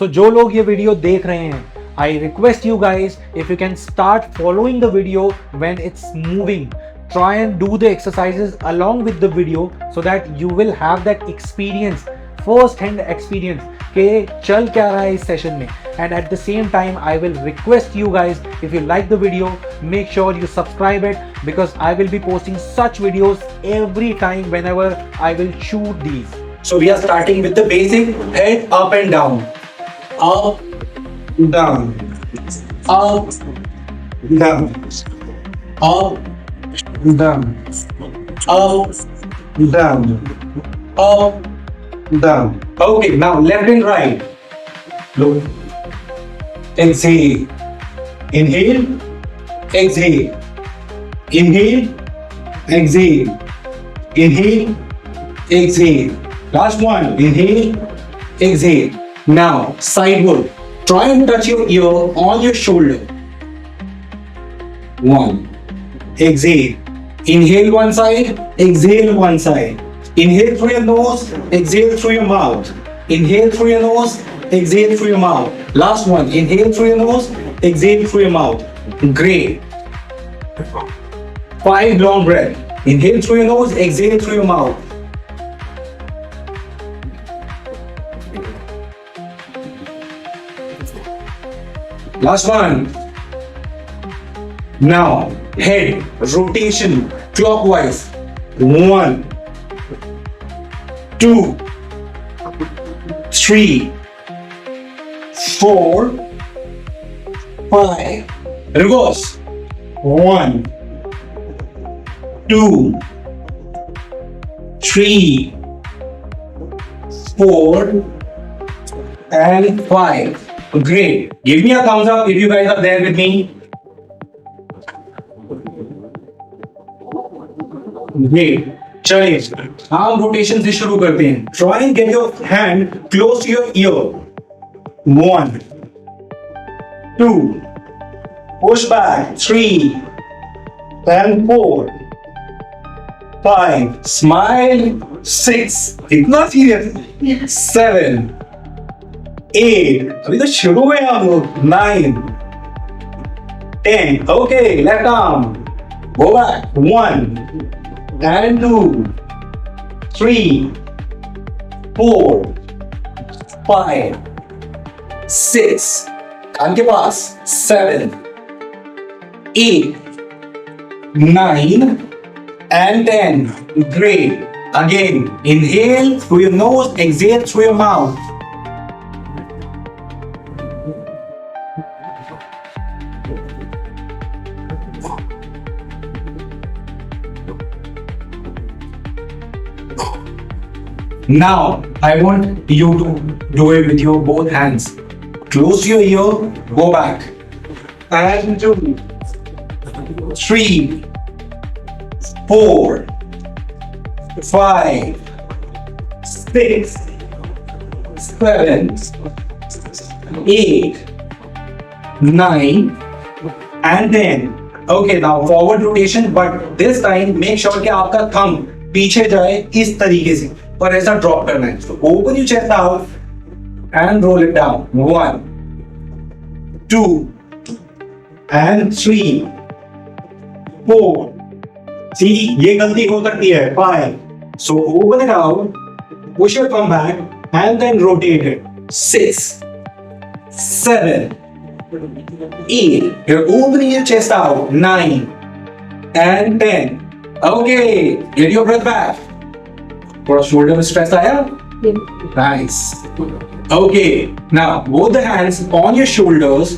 तो जो लोग ये वीडियो देख रहे हैं, I request you guys, if you can start following the video when it's moving, try and do the exercises along with the video so that you will have that experience, first hand experience कि चल क्या रहा है इस session में. And at the same time I will request you guys, if you like the video, make sure you subscribe it, because I will be posting such videos every time whenever I will shoot these. So we are starting with the basic head up and down. Up, down, up, down, up, down, up, down, up, down. Okay, now left and right. Look. Exhale. Inhale. Exhale. Inhale. Exhale. Inhale. Exhale. Last one. Inhale. Exhale. Now, sideward. Try and touch your ear on your shoulder. One. Exhale. Inhale one side. Exhale one side. Inhale through your nose. Exhale through your mouth. Inhale through your nose. Exhale through your mouth. Last one. Inhale through your nose. Exhale through your mouth. Great. 5 long breaths. Inhale through your nose. Exhale through your mouth. Last one. Now, head rotation clockwise. 1, 2, 3, 4, 5. Reverse. 1, 2, 3, 4, and 5. Great. Give me a thumbs up if you guys are there with me. Great. चलिए arm rotation से शुरू करते हैं. Try and get your hand close to your ear. 1, 2, push back. 3, and 4, 5. Smile. 6. इतना serious. 7, 8. अभी तो शुरू हुए हम लोग. 9, 10. Okay, left arm. Go back. 1, and 2, 3, 4, 5, 6. कान के पास. 7, 8, 9, and 10. Great. Again, inhale through your nose, exhale through your mouth. Now, I want you to do it with your both hands. Close your ear, go back. And 2, 3, 4, 5, 6, 7, 8, 9, and 10. Okay, now forward rotation, but this time make sure कि आपका thumb पीछे जाए इस तरीके से और ऐसा drop करना है. So open your chest out and roll it down. 1, 2, and 3, 4. See, ये गलती हो सकती है. 5. So open it out, push your thumb back, and then rotate it. 6, 7, 8. You're opening your chest out. 9, and 10. Okay, get your breath back. थोड़ा shoulder में stress आया? Nice. Okay, now both the hands on your shoulders.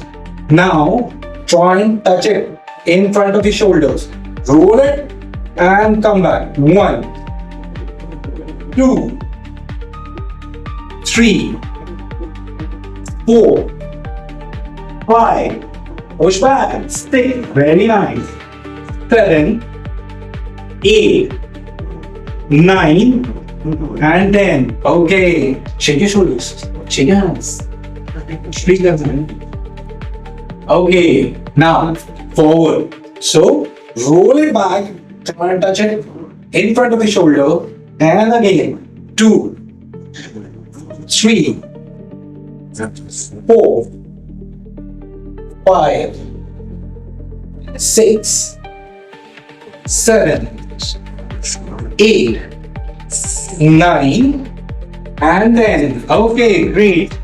Now try and touch it in front of your shoulders. Roll it and come back. 1, 2, 3, 4, 5. Push back. Stay. Very nice. 7, 8, 9, and 10. Okay. Shake your shoulders. Shake your hands. Shake your hands. Okay. Now forward. So roll it back. Try and touch it in front of the shoulder. And again. 2, 3, 4, 5, 6, 7, 8, 9, and 10. Okay, great.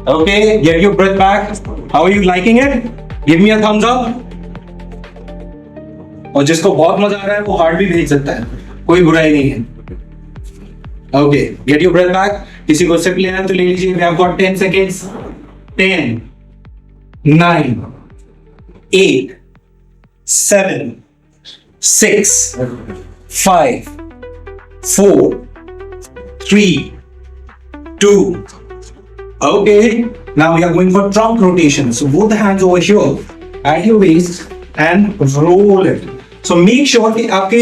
Okay, get your breath back. How are you liking it? Give me a thumbs up. और जिसको बहुत मजा आ रहा है वो heart भी भेज सकता है, कोई बुराई नहीं है. Okay, get your breath back. किसी को सिप लेना है तो ले लीजिए. We have got 10 seconds. 10, 9, 8, 7, 6, 5, 4, 3, 2. Okay, now we are going for trunk rotation. So both the hands over here at your waist and roll it. So make sure कि आपके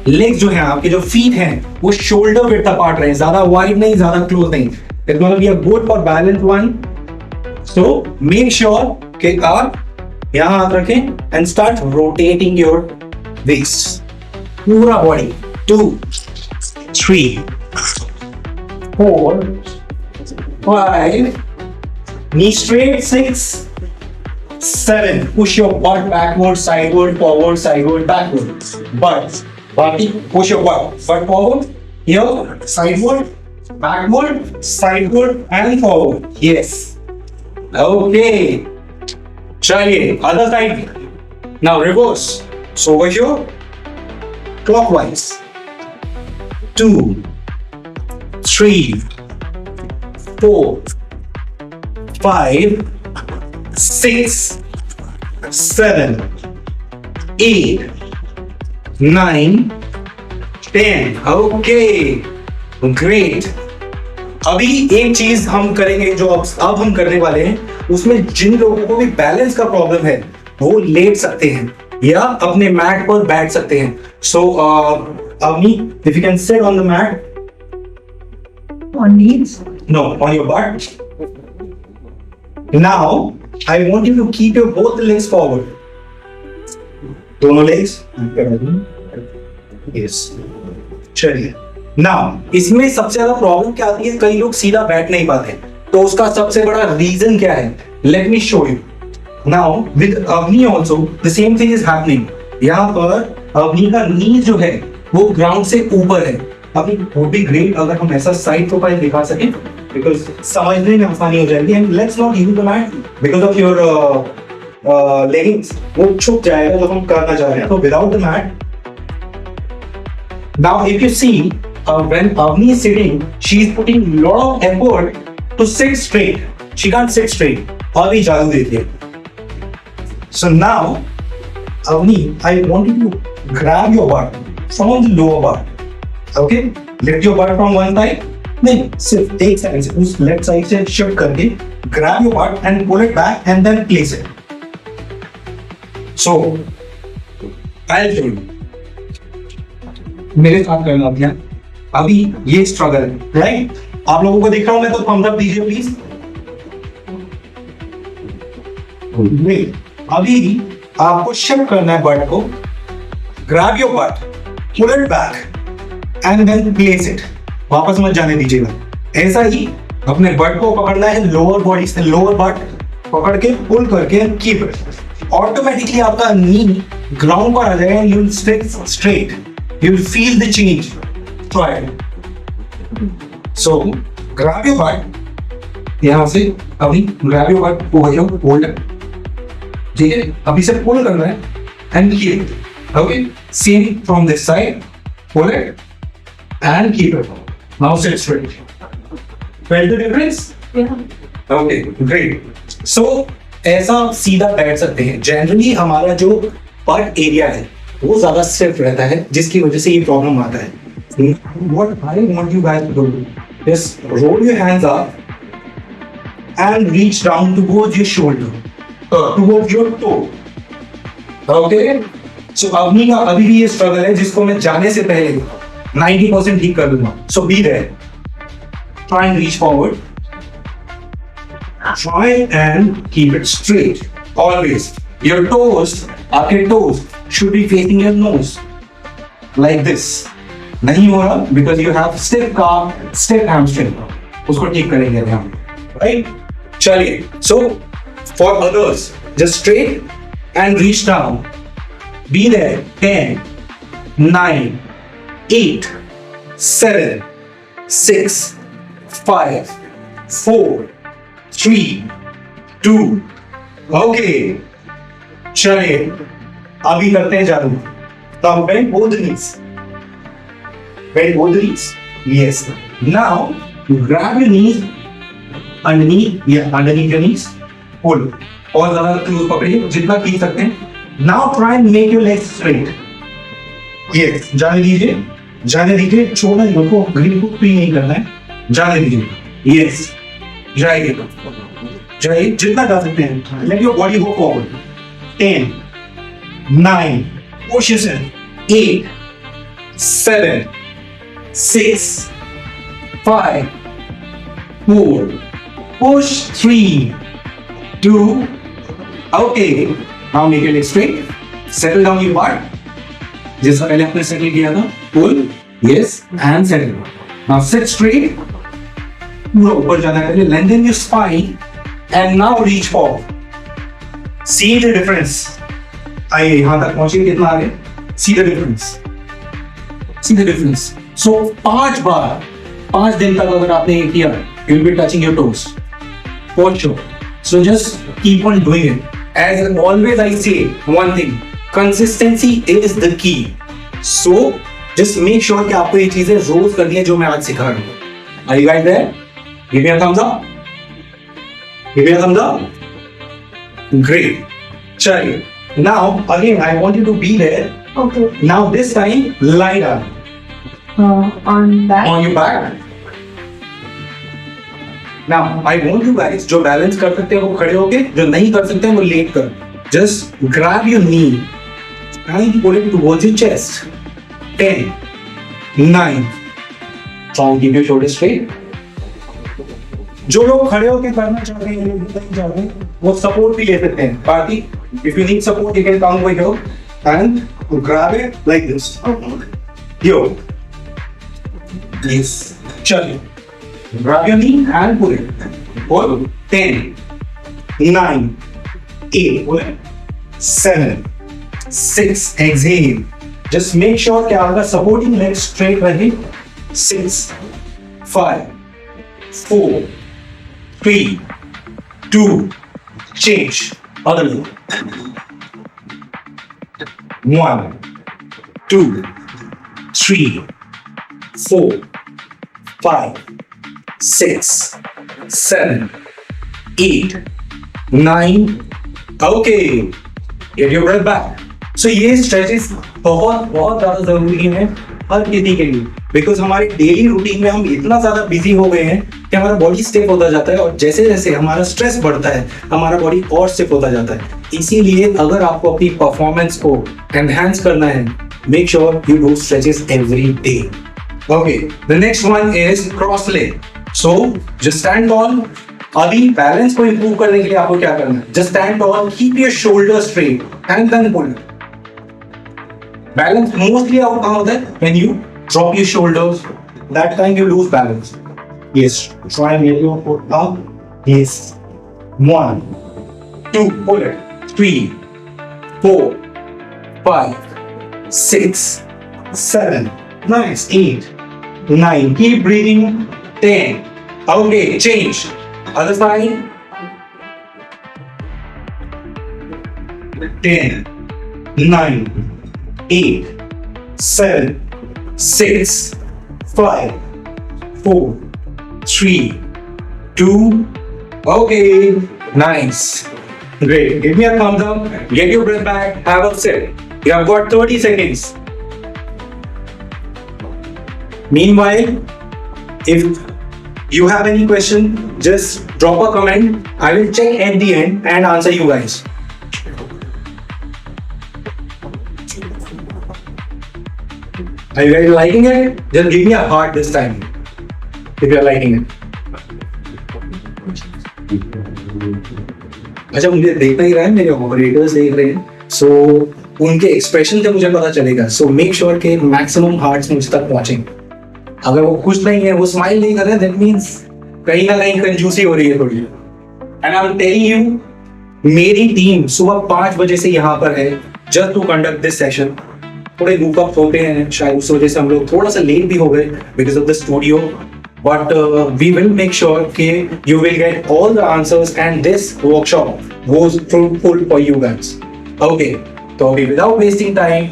legs जो हैं, आपके जो feet हैं, वो shoulder width apart रहे, ज़्यादा wide नहीं, ज़्यादा close नहीं. It's gonna be a good for balance one. So make sure कि आप यहाँ हाथ रखें and start rotating your waist. पूरा body. 2, 3, 4, 5. Knee straight. 6, 7. Push your butt backward, sideward, forward, sideward, backward. Butt. Body. Push your butt forward. Here. Sideward, backward, sideward, and forward. Yes. Okay. Chaliye. Other side. Now reverse. So over here. Clockwise. 2, 3, 4, 5, 6, 7, 8, 9, 10. Okay, great. अभी एक चीज हम करेंगे जो अब हम करने वाले हैं, उसमें जिन लोगों को भी बैलेंस का प्रॉब्लम है वो लेट सकते हैं या अपने मैट पर बैठ सकते हैं. सो Avni, if you can sit on the mat. On knees? No, on your butt. Now, I want you to keep your both legs forward. दोनों legs. Yes. चलिए. Now, इसमें सबसे ज्यादा प्रॉब्लम क्या आती है? कई लोग सीधा बैठ नहीं पाते. तो उसका सबसे बड़ा रीजन क्या है? Let me show you. Now, with Avni also, the same thing is happening. यहाँ पर Avni का नी जो है वो ग्राउंड से ऊपर है. अभी would be great अगर हम ऐसा साइड प्रोफाइल दिखा सकें, because समझने में आसानी हो जाएगी. And let's not use the mat because of your leggings. वो छुप जाएगा जो हम करना चाह रहे हैं. तो without the mat. Now if you see when Avni is sitting, she is putting lot of effort to sit straight. She can't sit straight. अभी जादू देती है. So now Avni, I want you to grab your butt from the lower butt. Okay, lift your butt from one side. नहीं, सिर्फ एक second से उस left side से शिफ्ट करके grab your butt and pull it back and then place it. So, I'll show you. मेरे साथ करना आप यहाँ. अभी ये स्ट्रगल है, राइट? आप लोगों को दिख रहा हूँ मैं, तो थम्स अप दीजिए प्लीज. अभी आपको शिफ्ट करना है बट को. Grab your butt, pull it back and then place it. वापस मत जाने दीजिएगा. ऐसा ही अपने बट को पकड़ना है लोअर बॉडी से. लोअर बट पकड़ के पुल करके कीप इट. ऑटोमेटिकली आपका नी ग्राउंड पर आ जाएगा. You will stay straight. You will feel the change. Try it. So grab your butt. यहां से अभी grab your butt over here, hold it. ठीक है, अभी से पुल करना है and keep it. Okay, same from this side. Pull it and keep it. Now sit straight. Felt the difference? Yeah. Okay, great. So ऐसा सीधा बैठ सकते हैं. जनरली हमारा जो बट एरिया है वो ज्यादा स्टिफ रहता है, जिसकी वजह से ये प्रॉब्लम आता है. What I want you guys to do is roll your hands up and reach down towards your shoulder. Towards your toe. Okay? So Avni का अभी भी ये स्ट्रगल है जिसको मैं जाने से पहले 90% ठीक कर दूंगा. So be there. Try and reach forward. Try and keep it straight. Always. Your toes, आपके toes should be facing your nose. Like this. नहीं हो रहा because you have stiff calf, stiff hamstring. उसको ठीक करेंगे हम. Right? चलिए, so for others, just straight and reach down. Be there. 10, 9, 8, 7, 6, 5, 4, 3, 2. Okay. चलिए, अभी करते हैं चालू. Now bend both the knees. Bend both the knees. Yes. Now grab your knees underneath. Yeah, underneath your knees. Pull. और ज़्यादा close पकड़िए, जितना खींच सकते हैं. Now try and make your legs straight. Yes. जाने दीजिए. छोड़ना नहीं, उनको ग्रिप को फ्री नहीं करना है. जाने दीजिए. Yes. जाइए, जितना जा सकते हैं. Let your body go forward. 10, 9, push yourself. 8, 7, 6, 5, 4, push 3, 2. Okay. Now make your legs straight. Settle down your butt. जैसा पहले आपने सेटल किया था. Pull. Yes. And settle. Now sit straight. पूरा ऊपर जाना है. Lengthen your spine. And now reach forward. See the difference. आइए यहाँ तक पहुंचिए, कितना आगे. See the difference. So 5 बार 5 दिन तक अगर आपने ये किया, you'll be touching your toes for sure. So just keep on doing it. As always I say one thing, consistency is the key. So just make sure कि आपको ये चीजें रोज करनी है जो मैं आज सिखा रहा हूँ. Are you guys there? Give me a thumbs up. Great. चलिए. Now again I want you to be there. Okay. Now this time lie down. On that. On your back. Now I want you guys जो balance कर सकते हैं वो खड़े होके, जो नहीं कर सकते हैं वो लेट कर. Just grab your knee and pull it towards your chest. 10, 9. Try and keep your shoulders straight. जो लोग खड़े होके करना चाहते हैं, नहीं चाहते, वो सपोर्ट भी ले सकते हैं. Party, if you need support, you can come over here and grab it like this. Yo. Yes. चलिए. Grab your knee and pull it. Pull. 10, 9, 8, 7, 6. Exhale. Just make sure कि आपका supporting leg straight रहे. 6, 5, 4, 3, 2. Change. Other leg. 1, 2, 3, 4, 5, 6, 7, 8, 9. Okay. Get your breath back. So ये stretches बहुत ज़्यादा ज़रूरी हैं हर किसी के लिए, बिकॉज हमारे डेली रूटीन में हम इतना ज़्यादा बिजी हो गए हैं कि हमारा बॉडी स्टिफ होता जाता है, और जैसे जैसे हमारा स्ट्रेस बढ़ता है हमारा बॉडी और स्टिफ होता जाता है. इसीलिए अगर आपको अपनी परफॉर्मेंस को एनहांस करना है, make sure you do stretches every day. Okay, the next one is cross leg. So just stand on. अभी बैलेंस को इंप्रूव करने के लिए आपको क्या करना है? Just stand on, keep your shoulder straight and then pull. Balance mostly out कहाँ होता है? When you drop your shoulders, that time you lose balance. Yes, try and get your foot up. Yes. 1, 2, pull it. 3, 4, 5, 6, 7. Nice. 8, 9. Keep breathing. 10. Okay, change. Other side. 10, 9, 8, 7, 6, 5, 4, 3, 2. Okay, nice. Great. Give me a thumbs up. Get your breath back. Have a sip. You have got 30 seconds. Meanwhile, if you have any question, just drop a comment. I will check at the end and answer you guys. Are you guys liking it? Just give me a heart this time if you are liking it. अच्छा, मुझे देखना ही रहा है, मेरे operators देख रहे हैं, सो उनके एक्सप्रेशन से मुझे पता चलेगा. सो मेक श्योर के मैक्सिमम हार्ट्स मुझ तक पहुंचेंगे. अगर वो खुश नहीं है, वो स्माइल नहीं कर रहे, दैट मीन्स कहीं ना कहीं कंजूसी हो रही है थोड़ी. And I am telling you, मेरी टीम सुबह 5 बजे से यहाँ पर है just to conduct this session. थोड़े लूप अप होते हैं, शायद उस वजह से हम लोग थोड़ा सा लेट भी हो गए because of the studio. But we will make sure that you will get all the answers and this workshop goes fruitful for you guys. Okay, so without wasting time,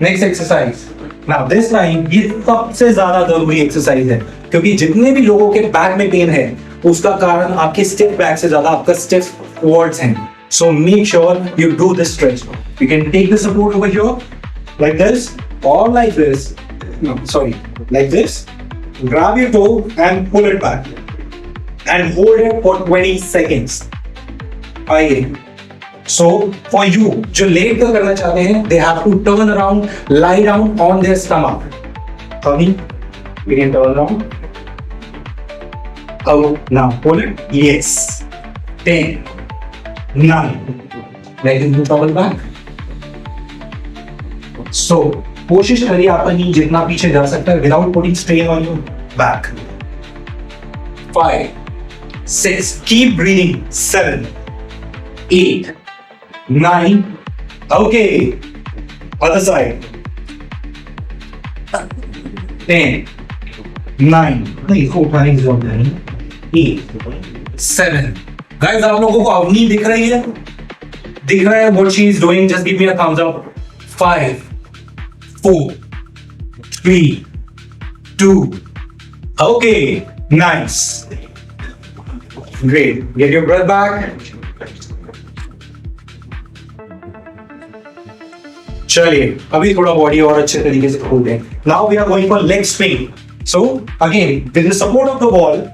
next exercise. Now this time ये सबसे ज्यादा जरूरी exercise है क्योंकि जितने भी लोगों के बैक में पेन है उसका कारण आपके स्टिफ बैक से ज्यादा आपका स्टिफ क्वाड्स हैं. So make sure you do this stretch. You can take the support over here like this or like this. No, sorry, like this. Grab your toe and pull it back and hold it for 20 seconds. आइए. So for you जो late कर करना चाहते हैं, they have to turn around, lie down on their stomach. Honey, we can turn around. Oh, now pull it. Yes. 10, 9. Let him towel back. So कोशिश करिए आपका नी जितना पीछे जा सकता है without putting strain on your back. 5, 6, keep breathing. 7, 8, 9. Okay, other side. 10, 9. नहीं, 8, 7. Guys, आप लोगों को अवनी दिख रही है? दिख रहा है what she is doing? Just give me a thumbs up. 5, 4, 3, 2. Okay, nice. Great. Get your breath back. चलिए, अभी थोड़ा बॉडी और अच्छे तरीके से खोल दें. Now we are going for leg swing. So again, with the support of the wall,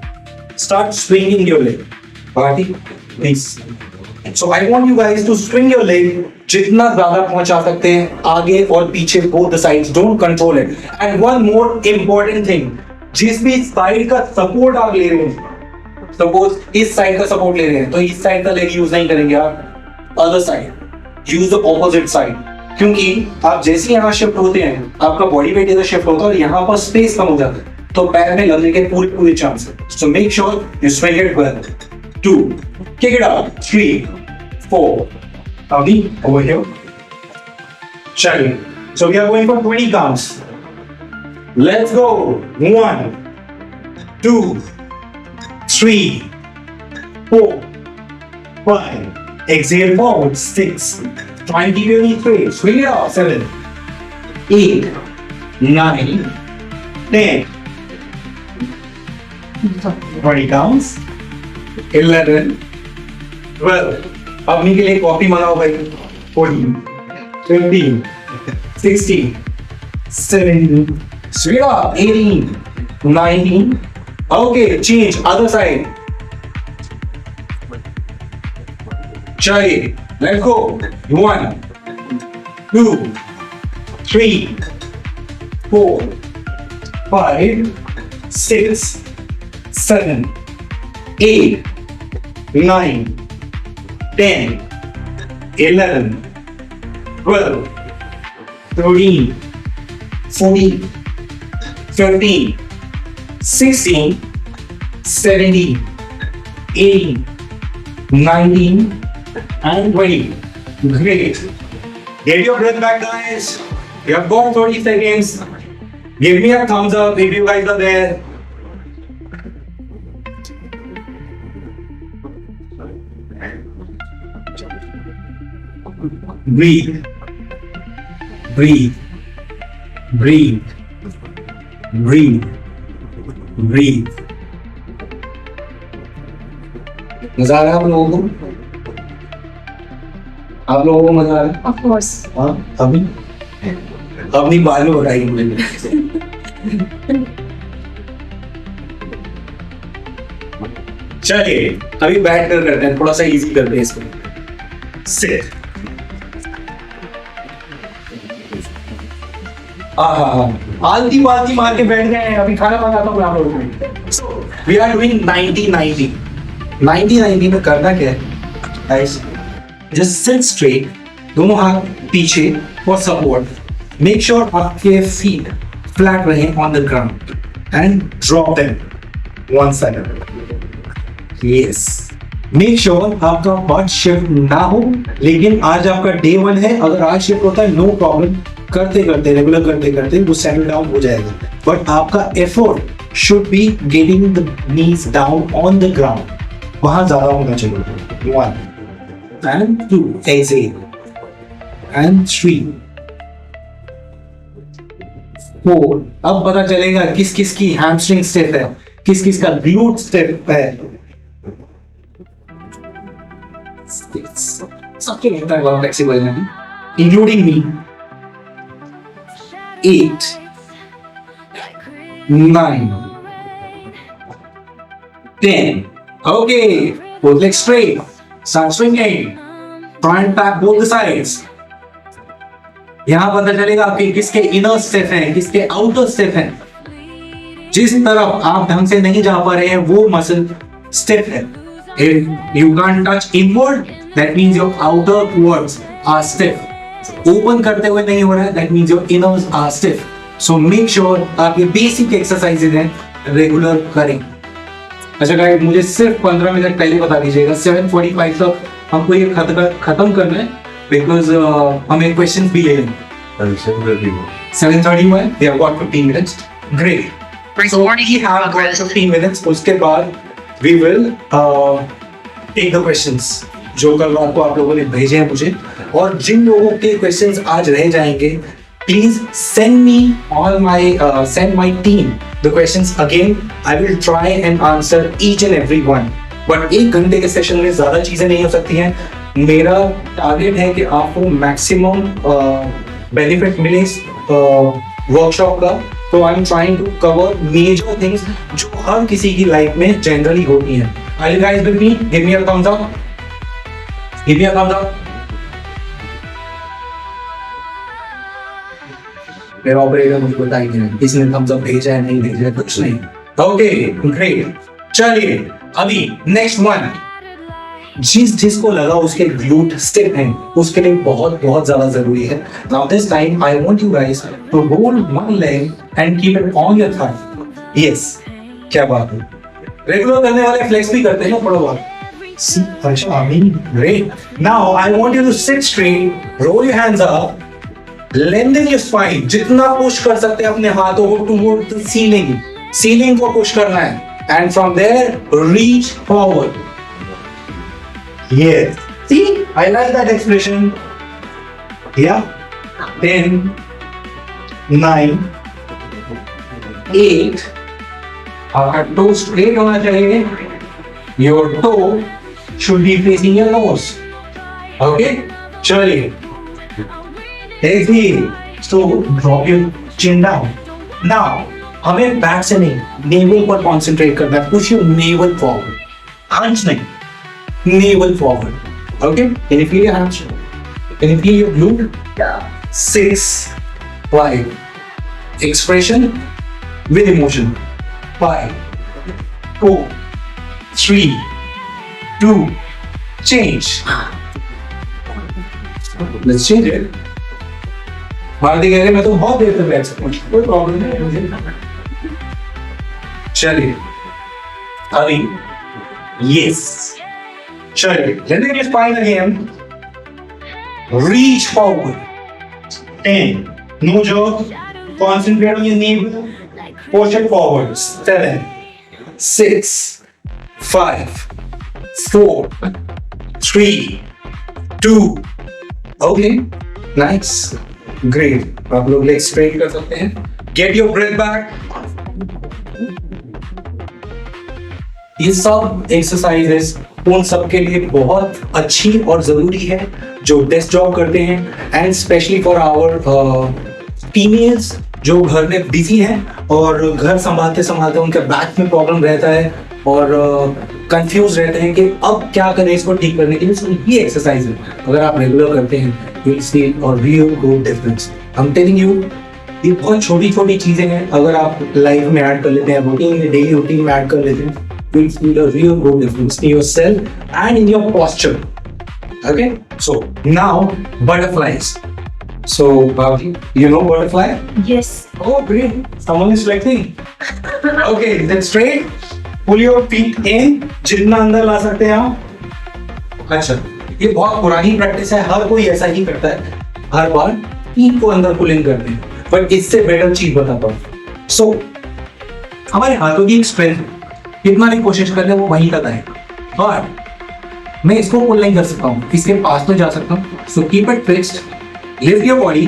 start swinging your leg. Party, please. So I want you guys to swing your leg जितना ज्यादा पहुंचा सकते हैं आगे और पीछे both the sides. Don't control it. And one more important thing, जिस भी साइड का सपोर्ट आप ले रहे हैं, सपोज इस साइड का सपोर्ट ले रहे हैं तो इस साइड का लेग यूज नहीं करेंगे आप. Other side use the opposite side, क्योंकि आप जैसे ही यहाँ शिफ्ट होते हैं आपका बॉडी वेट इधर शिफ्ट होता है और यहाँ पर स्पेस कम हो जाता है तो पैर में लगने के पूरे चांस है. So make sure you swing it well. 2, kick it up. 3, 4. Abhi, over here. Chaliye. So we are going for 20 counts. Let's go. 1, 2, 3, 4, 5. Exhale forward. 6. Try and keep your knee straight. Swing it off. 7, 8, 9, 10. 20 counts. 11, 12. अपनी के लिए coffee मंगाओ भाई. 14, 15, 16, 17, straight up. 18, 19. Okay, change other side. चलिए, let's go. 1, 2, 3, 4, 5, 6, 7, 8, 9, 10, 11, 12, 13, 14, 15, 16, 17, 18, 19, and 20. Great. Get your breath back, guys. You have got 30 seconds. Give me a thumbs up if you guys are there. Breathe. Breathe. Breathe. Breathe. Breathe. मजा आ रहा है आप लोगों को? आप लोगों को मजा आ रहा है? Of course. हाँ, अभी अपनी बाल में बताइए मुझे. चलिए, अभी बैठ कर करते हैं, थोड़ा सा इजी करते हैं इसको. Sit. आलती पालती मार के बैठ गए हैं. अभी खाना मंगाता हूँ आप लोगों को. We are doing 90-90. 90-90 में करना क्या है गाइस? जस्ट सिट स्ट्रेट, दोनों हाथ पीछे फॉर सपोर्ट. मेक श्योर आपके फीट फ्लैट रहे on the ground and drop them 1 second. Yes, make sure आपका बट शिफ्ट ना हो, लेकिन आज आपका डे 1 है, अगर आज शिफ्ट होता है नो प्रॉब्लम, करते करते रेगुलर करते करते वो सेटल डाउन हो जाएगा, बट आपका effort should be getting the knees down on the ground, वहां ज्यादा होना चाहिए। 1 and 2 ऐसे and 3 4। अब पता चलेगा किस किस की हैमस्ट्रिंग स्टिफ है, किस किस का ग्लूट स्टिफ है। सबके लगता है फ्लेक्सिबल है, including me. 8 9 10 okay, both legs straight, start swinging, try and tap both the sides। यहां पता चलेगा आपके किसके इनर स्टिफ हैं, किसके आउटर स्टिफ हैं। जिस तरफ आप ढंग से नहीं जा पा रहे हैं वो मसल स्टिफ है। If you can't touch inward, that means your outer quads are stiff. Open करते हुए नहीं हो रहा है, that means your inners are stiff. So make sure आप ये basic exercises हैं रेगुलर करें। अच्छा गाइस, मुझे सिर्फ 15 मिनट पहले बता दीजिएगा, 7:45 तक हमको ये खत्म करना है, बिकॉज हमें क्वेश्चन भी ले लेंगे। 7:30 हुआ है, we have got 15 minutes. Great. So we have got 15 minutes. उसके बाद we will take the questions जो कल रात को आप लोगों ने भेजे हैं मुझे, और जिन लोगों के questions आज रह जाएंगे, please send my team the questions again. I will try and answer each and every one. But 1 घंटे के सेशन में ज्यादा चीजें नहीं हो सकती हैं। मेरा टारगेट है कि आपको मैक्सिमम बेनिफिट मिले वर्कशॉप का, तो I am trying to cover major things जो हर किसी की लाइफ में जनरली होती हैं। Are you guys with me? Give me a thumbs up. Give me a thumbs up. मेरा ऑपरेटर मुझे बता ही नहीं इसने thumbs up भेजा है नहीं भेजा है, कुछ नहीं। Okay, great. चलिए अभी नेक्स्ट वन, जिसको लगा उसके ग्लूट स्टिफ हैं उसके लिए बहुत ज्यादा जरूरी है। Now this time I want you guys to hold one leg and keep it on your thigh. Yes, क्या बात है। रेगुलर करने वाले फ्लेक्स भी करते हैं थोड़ा बहुत। Great. Now I want you to sit straight, roll your hands up, lengthen your spine. जितना पुश कर सकते हैं अपने हाथों को toward the ceiling. सीलिंग को पुश करना है, and from there reach forward. Yes. See, I like that expression. Yeah. 10, 9, 8. आपका toe straight होना चाहिए. Your toe should be facing your nose. Okay? चलिए. Exhale. So drop your chin down. Now, हमें back से नहीं, naval पर concentrate करना है. Push your naval forward, arch नहीं, navel forward. Okay, can you feel your arch? Can you feel your glute? 6 5 expression with emotion. 5 4 3 2 change. Let's change it. Bharti कह रहे मैं तो बहुत देर तक बैठ सकता हूँ, कोई प्रॉब्लम नहीं है मुझे. चलिए अभी यस, चलिए lengthen your spine again, reach forward. 10, no jerk, concentrate on your navel, push it forward. 7 6 5 4 3 2. okay, nice, great. आप लोग लेग स्ट्रेट कर सकते हैं. Get your breath back. ये सब एक्सरसाइजेस उन सब के लिए बहुत अच्छी और जरूरी है जो डेस्क जॉब करते हैं, and specially for our females जो घर में बिजी हैं और घर संभालते संभालते उनके बैक में प्रॉब्लम रहता है और कंफ्यूज रहते हैं कि अब क्या करें इसको ठीक करने के लिए. सो ये एक्सरसाइज है, अगर आप रेगुलर करते हैं you will see a real good difference. I am telling you, ये बहुत छोटी छोटी चीजें हैं, अगर आप लाइफ में ऐड कर लेते हैं, रूटीन में, डेली रूटीन में ऐड कर लेते हैं, you will feel a real good difference in yourself and in your posture. Okay, so now butterflies. So you know butterfly? Yes. Oh great, someone is flexing. Okay, then straight, pull your feet in, जितना अंदर ला सकते हैं आप, अच्छा, ये बहुत पुरानी practice है, हर कोई ऐसा ही करता है, हर बार टीम को अंदर पुल इन करते हैं। बट इससे बेटर चीज बताता हूँ। सो हमारे हाथों की स्ट्रेंथ कितना भी कोशिश कर ले वो वहीं तक आएगा, और मैं इसको पुल नहीं कर सकता हूँ, इसके पास तो जा सकता हूँ। So keep it fixed, lift your body,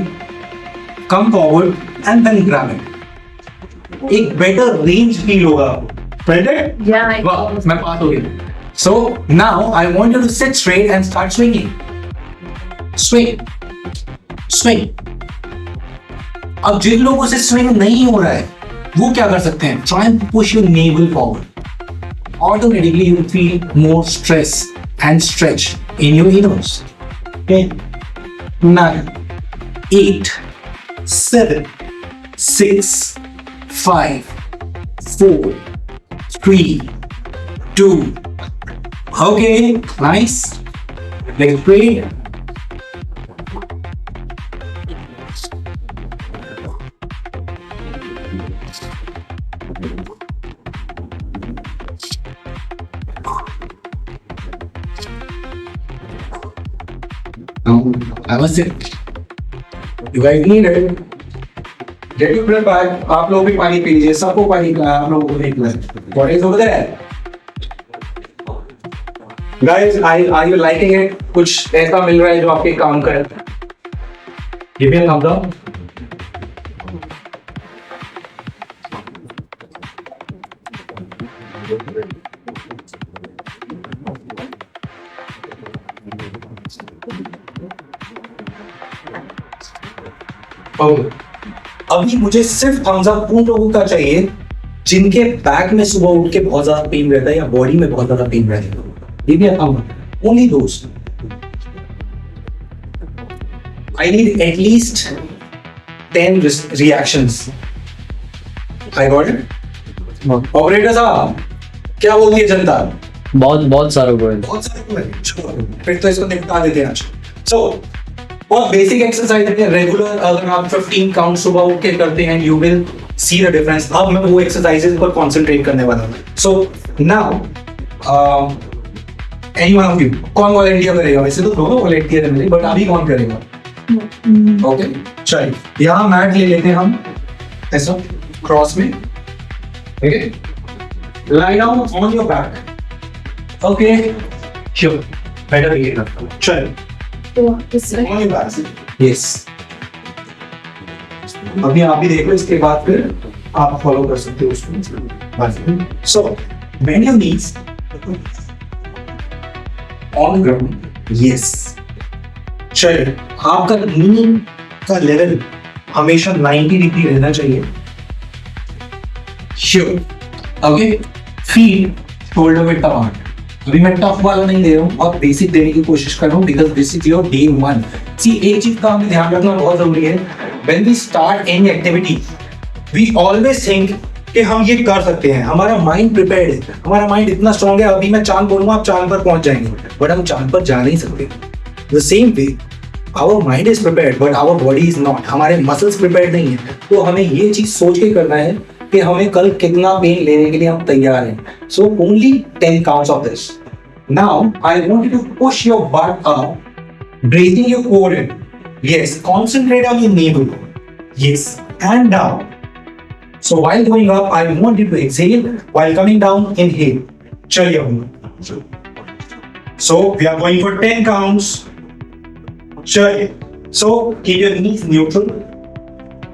come forward and then grab it. एक बेटर रेंज फील होगा आपको। Felt it? Yeah, I वाह, मैं पास हो गया। So now I want you to sit straight and start swinging. Swing, swing. अब जिन लोगों से स्विंग नहीं हो रहा है वो क्या कर सकते हैं? Try and push your navel forward. Automatically you will feel more stress and stretch in your ears. Okay. 9, 8, 7, 6, 5, 4, 3, 2. Okay, nice. Legs straight. I was it. You guys need it. Get your blood back. आप लोग भी पानी P लीजिए, सबको पानी पिलाया, आप लोगों को नहीं पिलाया। What is over there? Guys, are you liking it? कुछ ऐसा मिल रहा है जो आपके काम करे? Give me a thumbs up. Okay. अभी मुझे सिर्फ थम्स अप उन लोगों का चाहिए जिनके बैक में सुबह उठ के बहुत ज्यादा पेन रहता है या बॉडी में बहुत ज्यादा पेन रहता है। Give me a thumb up. Only those. I need at least 10 reactions. I got it? Operator साहब, क्या बोलती है जनता? बहुत सारे हुए। बहुत सारे हुए। चलो, फिर तो इसको निपटा देते हैं आज। So, बहुत बेसिक एक्सरसाइज है, रेगुलर अगर आप 15 काउंट सुबह उठ के करते हैं, you will see the difference. अब मैं वो एक्सरसाइजेस पर कॉन्सेंट्रेट करने वाला हूँ। So, now, anyone of you, कौन वॉलंटियर करेगा? वैसे तो दोनों वॉलंटियर है, बट अभी कौन करेगा? ओके, चलिए यहाँ मैट ले लेते हैं हम, ऐसा क्रॉस में, ठीक है? lie down on your back. Okay, sure, better रहेगा। चलिए on your back. Yes. अभी आप भी देख लो, इसके बाद फिर आप फॉलो कर सकते हो उसको। So, bend your knees on ground. Yes. चलिए, आपका नी का लेवल हमेशा 90 डिग्री रहना चाहिए। Sure. Okay. Feet shoulder width apart. अभी मैं टफ वाला नहीं दे रहा हूँ और बेसिक देने की कोशिश कर रहा हूँ because this is your day one. See, एक चीज का हमें ध्यान रखना बहुत जरूरी है। When we start any activity, we always think कि हम ये कर सकते हैं, हमारा माइंड प्रिपेयर्ड है, हमारा माइंड इतना स्ट्रांग है, अभी मैं चांद बोलूंगा आप चांद पर पहुंच जाएंगे, बट हम चांद पर जा नहीं सकते। The same way our mind is prepared but our body is not, हमारे मसल्स प्रिपेयर्ड नहीं है। तो हमें ये चीज सोच के करना है कि हमें कल कितना पेन लेने के लिए हम तैयार हैं। So only 10 counts of this. Now I want you to push your butt up, breathing your core in. Yes, concentrate on your navel. Yes, and down. So while going up, I want you to exhale. While coming down, inhale. चलिए हम। So we are going for 10 counts. चलिए। So keep your knees neutral.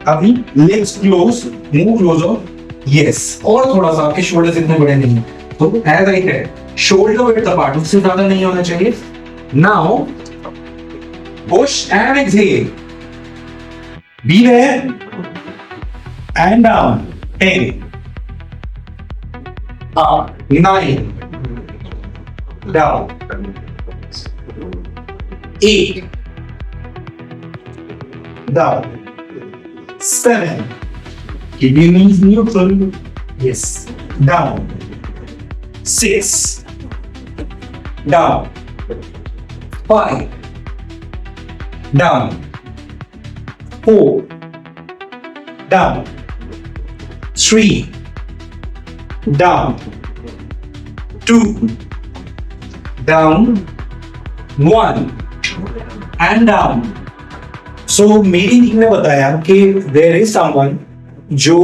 अभी legs close, move closer. Yes. और थोड़ा सा, आपके shoulders इतने बड़े नहीं हैं। तो as I said, shoulder width apart, उससे ज़्यादा नहीं होना चाहिए। Now push and exhale. Be there. And down. 10. Up. 9. Down. 8. Down. 7. Keep your knees neutral. Yes. Down. 6. Down. 5. Down. 4. Down. 3. Down. 2. Down. 1 and down. So मेरी team में बताया कि there is someone जो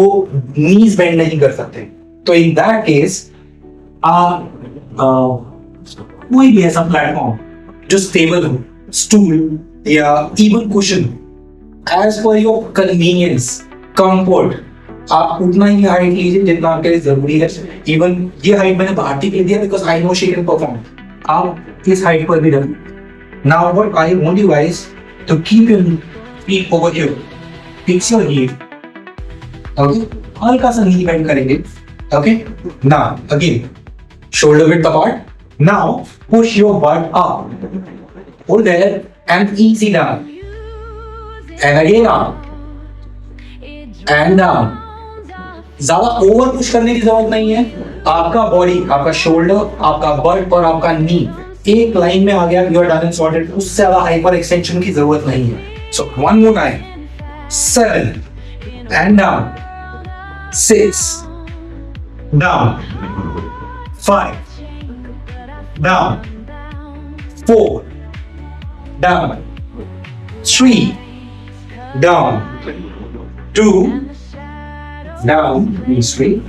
knees bend नहीं कर सकते, तो in that case कोई भी ऐसा प्लेटफॉर्म जो स्टेबल हो, स्टूल या even cushion, as per your convenience, comfort, आप उतना ही हाइट लीजिए जितना आपके लिए जरूरी है. इवन ये हाइट मैंने भारती के लिए दिया because I know she can perform. आप इस हाइट पर भी रखें. Now what I want you guys to keep your feet over here, fix your heel. Okay, हल्का सा नी बेंड करेंगे. Okay, now again shoulder width apart. Now push your butt up. Hold there and easy down. And again up. And down. ज्यादा over push करने की जरूरत नहीं है. आपका बॉडी, आपका शोल्डर, आपका बट और आपका नी एक लाइन में आ गया. You are done and sorted. उससे ज्यादा हाइपर एक्सटेंशन की जरूरत नहीं है. So one more time. 7 and down. 6 down. 5 down. 4 down. 3 down. 2 down means straight.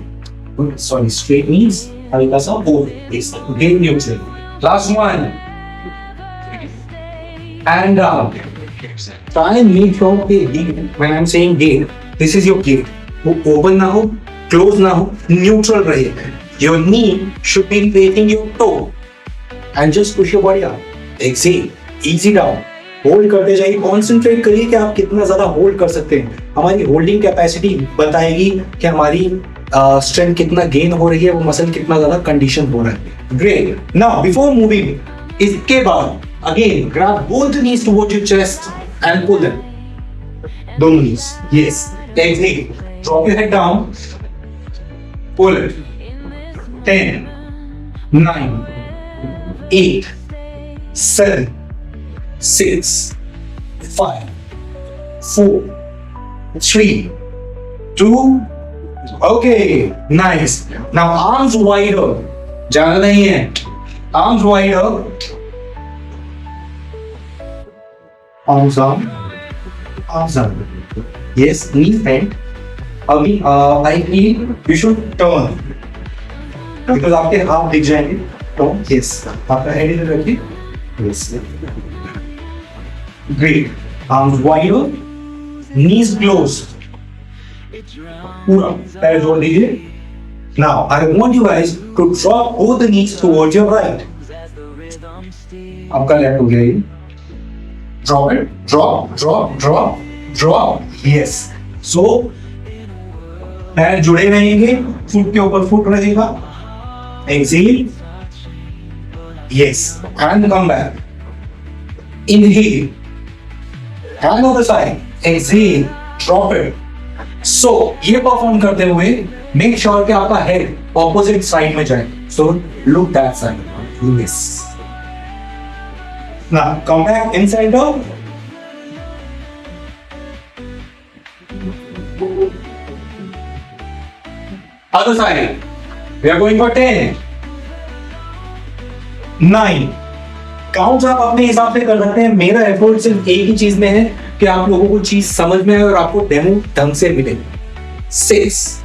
Sorry, straight means हल्का सा over. It's gate neutral. Last one. And down. Try and make sure the gate. When I'm saying gate, this is your gate. वो open ना हो, close ना हो, neutral रहे. Your knee should be facing your toe. And just push your body up. Exhale. Easy down. Hold करते जाइए. Concentrate करिए कि आप कितना ज्यादा होल्ड कर सकते हैं. हमारी होल्डिंग कैपेसिटी बताएगी कि हमारी स्ट्रेंथ कितना गेन हो रही है, वो मसल कितना ज्यादा कंडीशन हो रहा है. ग्रेट. नाउ बिफोर मूविंग, इसके बाद again grab both the knees towards your chest and pull them. दोनों knees. Yes. Exhale. Drop your head down. Pull it. 10 9 8 7 6 5 4 3 2. Okay, nice. Now arms wider. ज्यादा नहीं है. Arms wider. Arms down. Arms down. Yes, knees bent. अभी I feel you should turn. Because आपके हाथ दिख जाएंगे. तो yes, आपका हेड इधर रखिए. Yes. Great. Arms wider. Knees closed. पूरा पैर जोड़ दीजिए. Now I want you guys to drop both the knees towards your right. आपका लेफ्ट हो गया ये. Drop it. Drop, drop, drop, drop. Yes. So पैर जुड़े रहेंगे. फुट के ऊपर फुट रहेगा. Exhale. Yes. And come back. Inhale. Hand on the side. Exhale. Drop it. So ये परफॉर्म करते हुए मेक श्योर कि आपका हेड ऑपोजिट साइड में जाए. So look that side. Yes. Now come back in centre. Other side. We are going for 10 9. Counts आप अपने हिसाब से कर सकते हैं. मेरा एफर्ट सिर्फ एक ही चीज में है कि आप लोगों को चीज समझ में आए और आपको डेमो ढंग से मिले. 6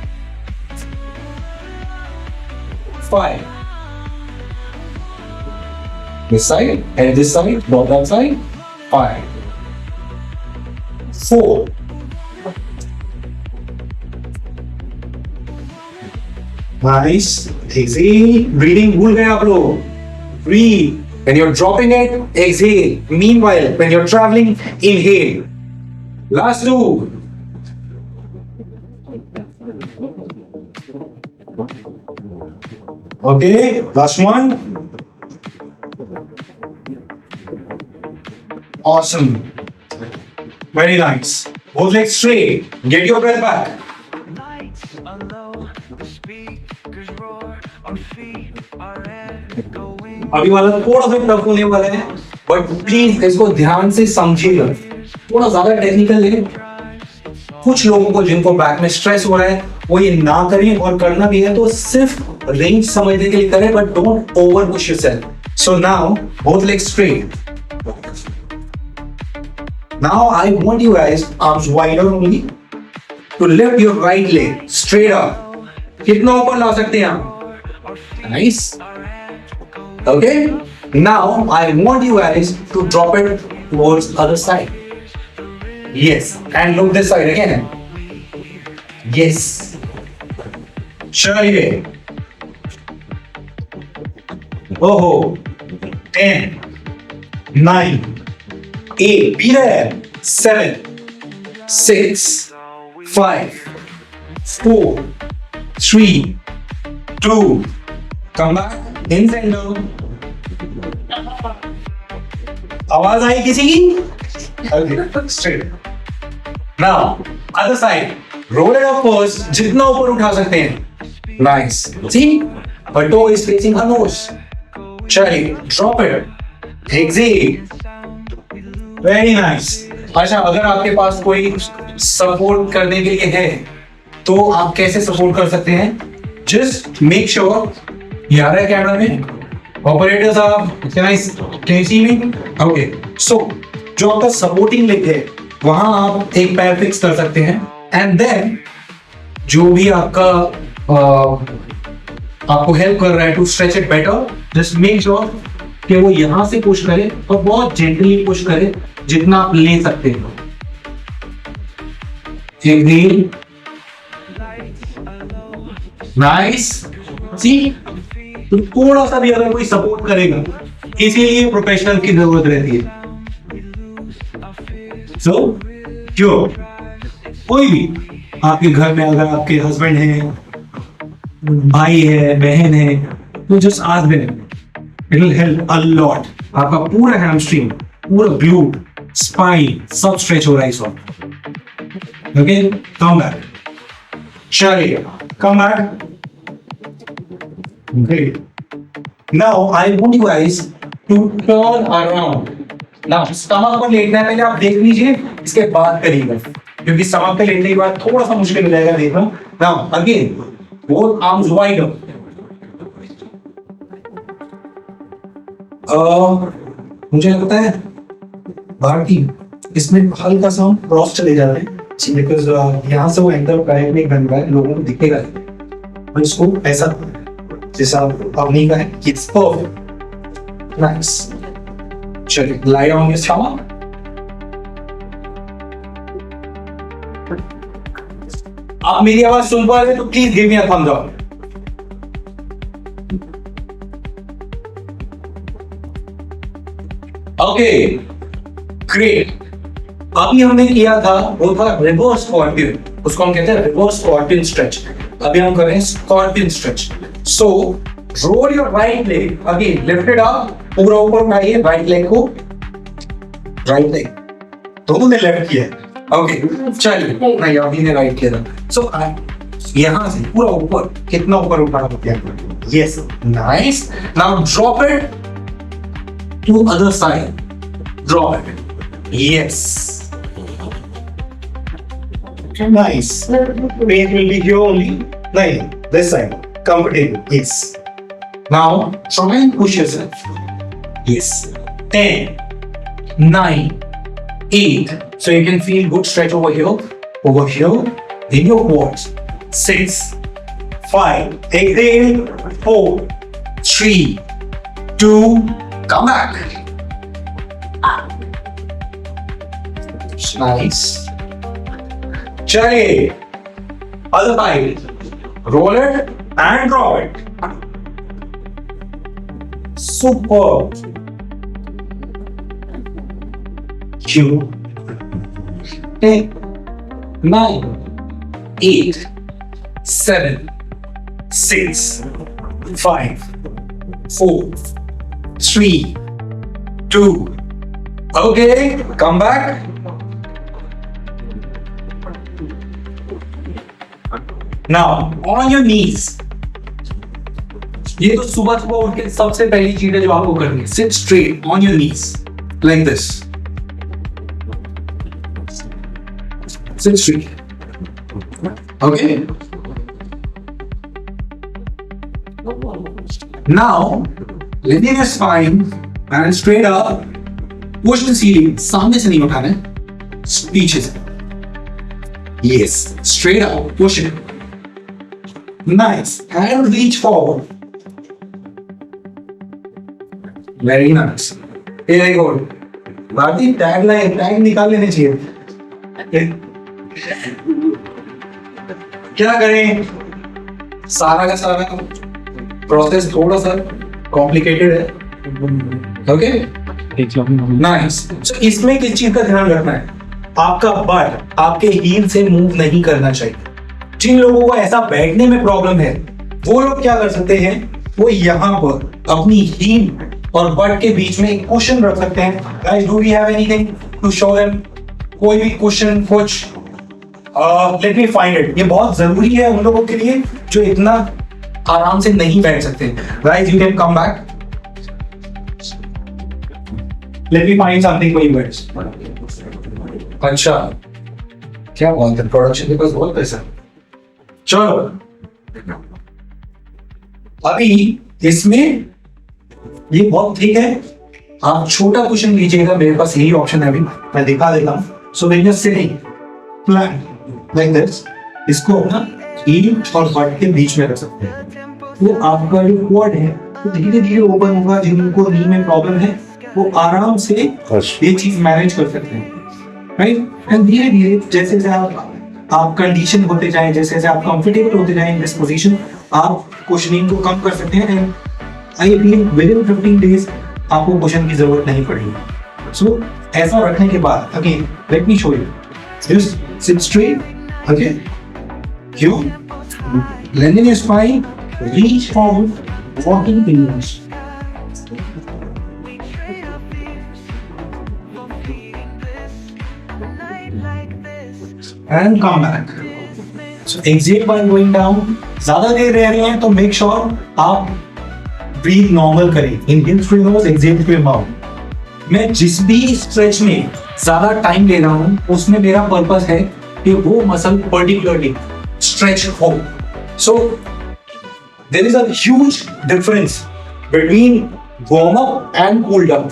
5 this side and this side, both that side. 5 4 nice. Easy. Breathing भूल गए आप लोग. Breathe. When you're dropping it, exhale. Meanwhile, when you're traveling, inhale. Last 2. Okay, last 1. Awesome. Very nice. Both legs straight. Get your breath back. अभी वाला थोड़ा सा tough होने वाला है, बट प्लीज इसको ध्यान से समझिएगा. थोड़ा ज्यादा टेक्निकल है. कुछ लोगों को जिनको बैक में स्ट्रेस हो रहा है वो ये ना करें, और करना भी है तो सिर्फ रेंज समझने के लिए करें, but don't over push yourself. So now both legs straight. Now I want you guys, arms wider only, to lift your right leg straight up. कितना ऊपर ला सकते हैं आप? Nice. Okay. Now I want you guys to drop it towards other side. Yes. And look this side again. Yes. चलिए. Oh, 10, 9, 8, be there. 7, 6, 5, 4, 3, 2, come back in center. आवाज आई किसी की? Okay, straight. Now, other side. Roll it up first. जितना ऊपर उठा सकते हैं. Nice. See? Her toe is facing her nose. चलिए, drop it. Exhale. Very nice. अच्छा, अगर आपके पास कोई सपोर्ट करने के लिए है, तो आप कैसे सपोर्ट कर सकते हैं? Just make sure ये आ रहा है कैमरा में. Operator साहब, can you see me? Okay. So, जो आपका सपोर्टिंग लेग है, वहां आप एक पैर फिक्स कर सकते हैं. And then जो भी आपका आपको हेल्प कर रहा है to stretch it better, just make sure कि वो यहां से पुश करे और बहुत जेंटली पुश करे जितना आप ले सकते हैं. एक नाइस. सी, तो थोड़ा सा भी अगर कोई सपोर्ट करेगा, इसीलिए प्रोफेशनल की जरूरत रहती है. सो क्यों कोई भी आपके घर में अगर आपके हस्बैंड है, भाई है, बहन है, तो just ask them. It will help a lot. आपका पूरा हैमस्ट्रिंग, पूरा ग्लूट, स्पाइन सब स्ट्रेच हो रहा है इस वक्त. Okay, come back. चलिए, come back. Great. Now I want you guys to turn around. Now stomach पर लेटना है, पहले आप देख लीजिए, इसके बाद करिएगा, क्योंकि stomach पे लेटने के बाद थोड़ा सा मुश्किल हो जाएगा देखना. Now again, both arms wide up. मुझे लगता है भारती इसमें हल्का सा हम क्रॉस चले जा रहे हैं, बिकॉज यहाँ से वो एंकर करेक्ट नहीं बन रहा है, लोगों को दिखेगा. और इसको ऐसा जैसा अवनी का है, इट्स परफेक्ट. नाइस. चलिए, लाई डाउन योर स्टमक. आप मेरी आवाज सुन पा रहे हैं तो please give me a thumbs up. Okay, great. अभी हमने किया था वो था रिवर्स स्कॉर्पियन, उसको हम कहते हैं रिवर्स स्कॉर्पियन स्ट्रेच. अभी हम कर रहे हैं scorpion stretch. So roll your right leg, again lift it up, पूरा ऊपर उठाइए राइट लेग को. राइट लेग दोनों ने लेफ्ट किया. ओके, चलिए, नहीं अभी ने राइट किया था. सो यहां से पूरा ऊपर, कितना ऊपर उठाना होता है? Yes, nice. Now drop it to other side. Drop it. Yes, nice. Pain will be here only. No, this side. Comfortable. Yes. Now try and push yourself. Yes. 10, 9, 8. So you can feel good stretch over here, in your quads. 6, 5. Exhale. 4, 3, 2. Come back. Nice. चलिए, other side. Roll it and drop it. Super. Q. 10, 9, 8, 7, 6, 5, 4, 3, 2. Okay, come back. Now on your knees. ये तो सुबह सुबह उठ के सबसे पहली चीज है जो आपको करनी है. Sit straight on your knees like this. Sit straight. Okay. Now Leaning your spine and straight up. Push the ceiling. सामने से नहीं उठाना है. पीछे से. Yes. Straight up. Push it. Nice. And reach forward. Very nice. Very good. Bharti tag निकाल लेने चाहिए. क्या करें? सारा का सारा प्रोसेस थोड़ा सा कॉम्प्लिकेटेड है. Okay, nice. सो इसमें किस चीज का ध्यान रखना है? आपका बट आपके हील से मूव नहीं करना चाहिए. जिन लोगों को ऐसा बैठने में प्रॉब्लम है वो लोग क्या कर सकते हैं, वो यहाँ पर अपनी हील और बट के बीच में एक कुशन रख सकते हैं. Guys, do we have anything to show them? कोई भी कुशन कुछ? Let me find it. ये बहुत जरूरी है उन लोगों के लिए जो इतना आराम से नहीं बैठ सकते. Guys, you can come back. Late me find something for you guys. अच्छा, क्या बात है, प्रोडक्शन के पास बहुत पैसा. चलो, अभी इसमें ये बहुत ठीक है. आप छोटा क्वेश्चन लीजिएगा, मेरे पास यही ऑप्शन है. अभी मैं दिखा देता हूं. So when you are sitting plan like this, इसको अपना हील और बट के बीच में रख सकते हैं. तो आपका जो क्वाड है वो धीरे धीरे ओपन होगा. जिनको नी में प्रॉब्लम है वो आराम से ये चीज मैनेज कर सकते हैं. राइट. एंड धीरे धीरे जैसे जैसे आप कंडीशन होते जाएं, जैसे जैसे आप कंफर्टेबल होते जाएं इन दिस पोजीशन, आप कुशनिंग को कम कर सकते हैं. And I feel with in 15 days आपको कुशन की जरूरत नहीं पड़ेगी. सो ऐसा रखने के बाद again let me show you. Just sit straight. Okay, you lengthen your spine, reach forward, walking fingers. And come back. So exhale by going down. ज़्यादा देर रह रहे हैं तो make sure आप breathe normal करें. Inhale through your nose, exhale through your mouth. मैं जिस भी स्ट्रेच में ज़्यादा टाइम ले रहा हूँ उसमें मेरा पर्पस है कि वो मसल पर्टिकुलरली स्ट्रेच हो. So there is a huge difference between warm up and cool down.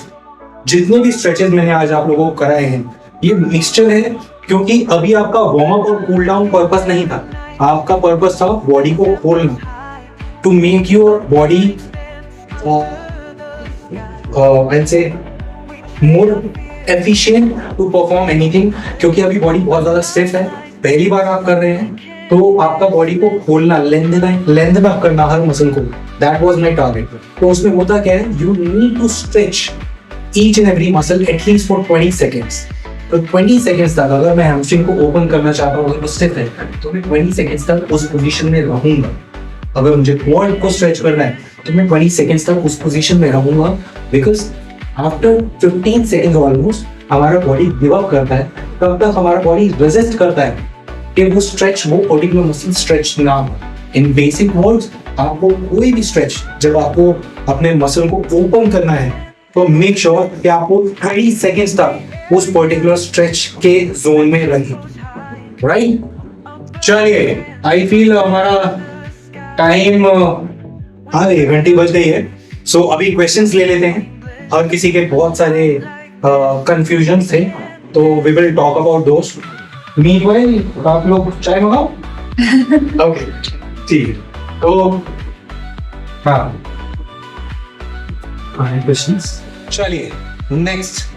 जितने भी स्ट्रेचेस मैंने आज आप लोगों को कराए हैं ये मिक्सचर है, क्योंकि अभी आपका वार्म अप और कूल डाउन पर्पस नहीं था. आपका पर्पस था बॉडी को खोलना, टू मेक योर बॉडी से more efficient to perform anything. क्योंकि अभी बॉडी बहुत ज्यादा स्टिफ है, पहली बार आप कर रहे हैं, तो आपका बॉडी को खोलना, लेंथन अप करना हर मसल को. That was my target. तो उसमें होता क्या है, you need to stretch each and every muscle at least for 20 seconds. तो 20 सेकेंड्स तक अगर मैं हैमस्ट्रिंग को ओपन करना चाहता हूँ, अगर वो स्टिफ है तो मैं 20 सेकेंड्स तक उस पोजीशन में रहूंगा. अगर मुझे क्वाड को स्ट्रेच करना है तो मैं 20 सेकेंड्स तक उस पोजीशन में रहूंगा. बिकॉज आफ्टर 15 सेकेंड्स ऑलमोस्ट हमारा बॉडी गिव अप करता है. तब तक हमारा बॉडी रेजिस्ट करता है कि वो स्ट्रेच, वो पर्टिकुलर मसल स्ट्रेच ना हो. इन बेसिक वर्ड्स, आपको कोई भी स्ट्रेच जब आपको अपने मसल को ओपन करना है तो मेक श्योर कि आपको 30 सेकेंड्स तक उस पर्टिकुलर स्ट्रेच के जोन में रहें. राइट. चलिए, आई फील हमारा टाइम आधे घंटे बज गई है. सो अभी क्वेश्चंस ले लेते हैं. हर किसी के बहुत सारे कंफ्यूजन थे, तो we will talk about those. Meanwhile आप लोग चाय मंगाओ. ओके, ठीक है. तो हाँ, क्वेश्चंस. चलिए next.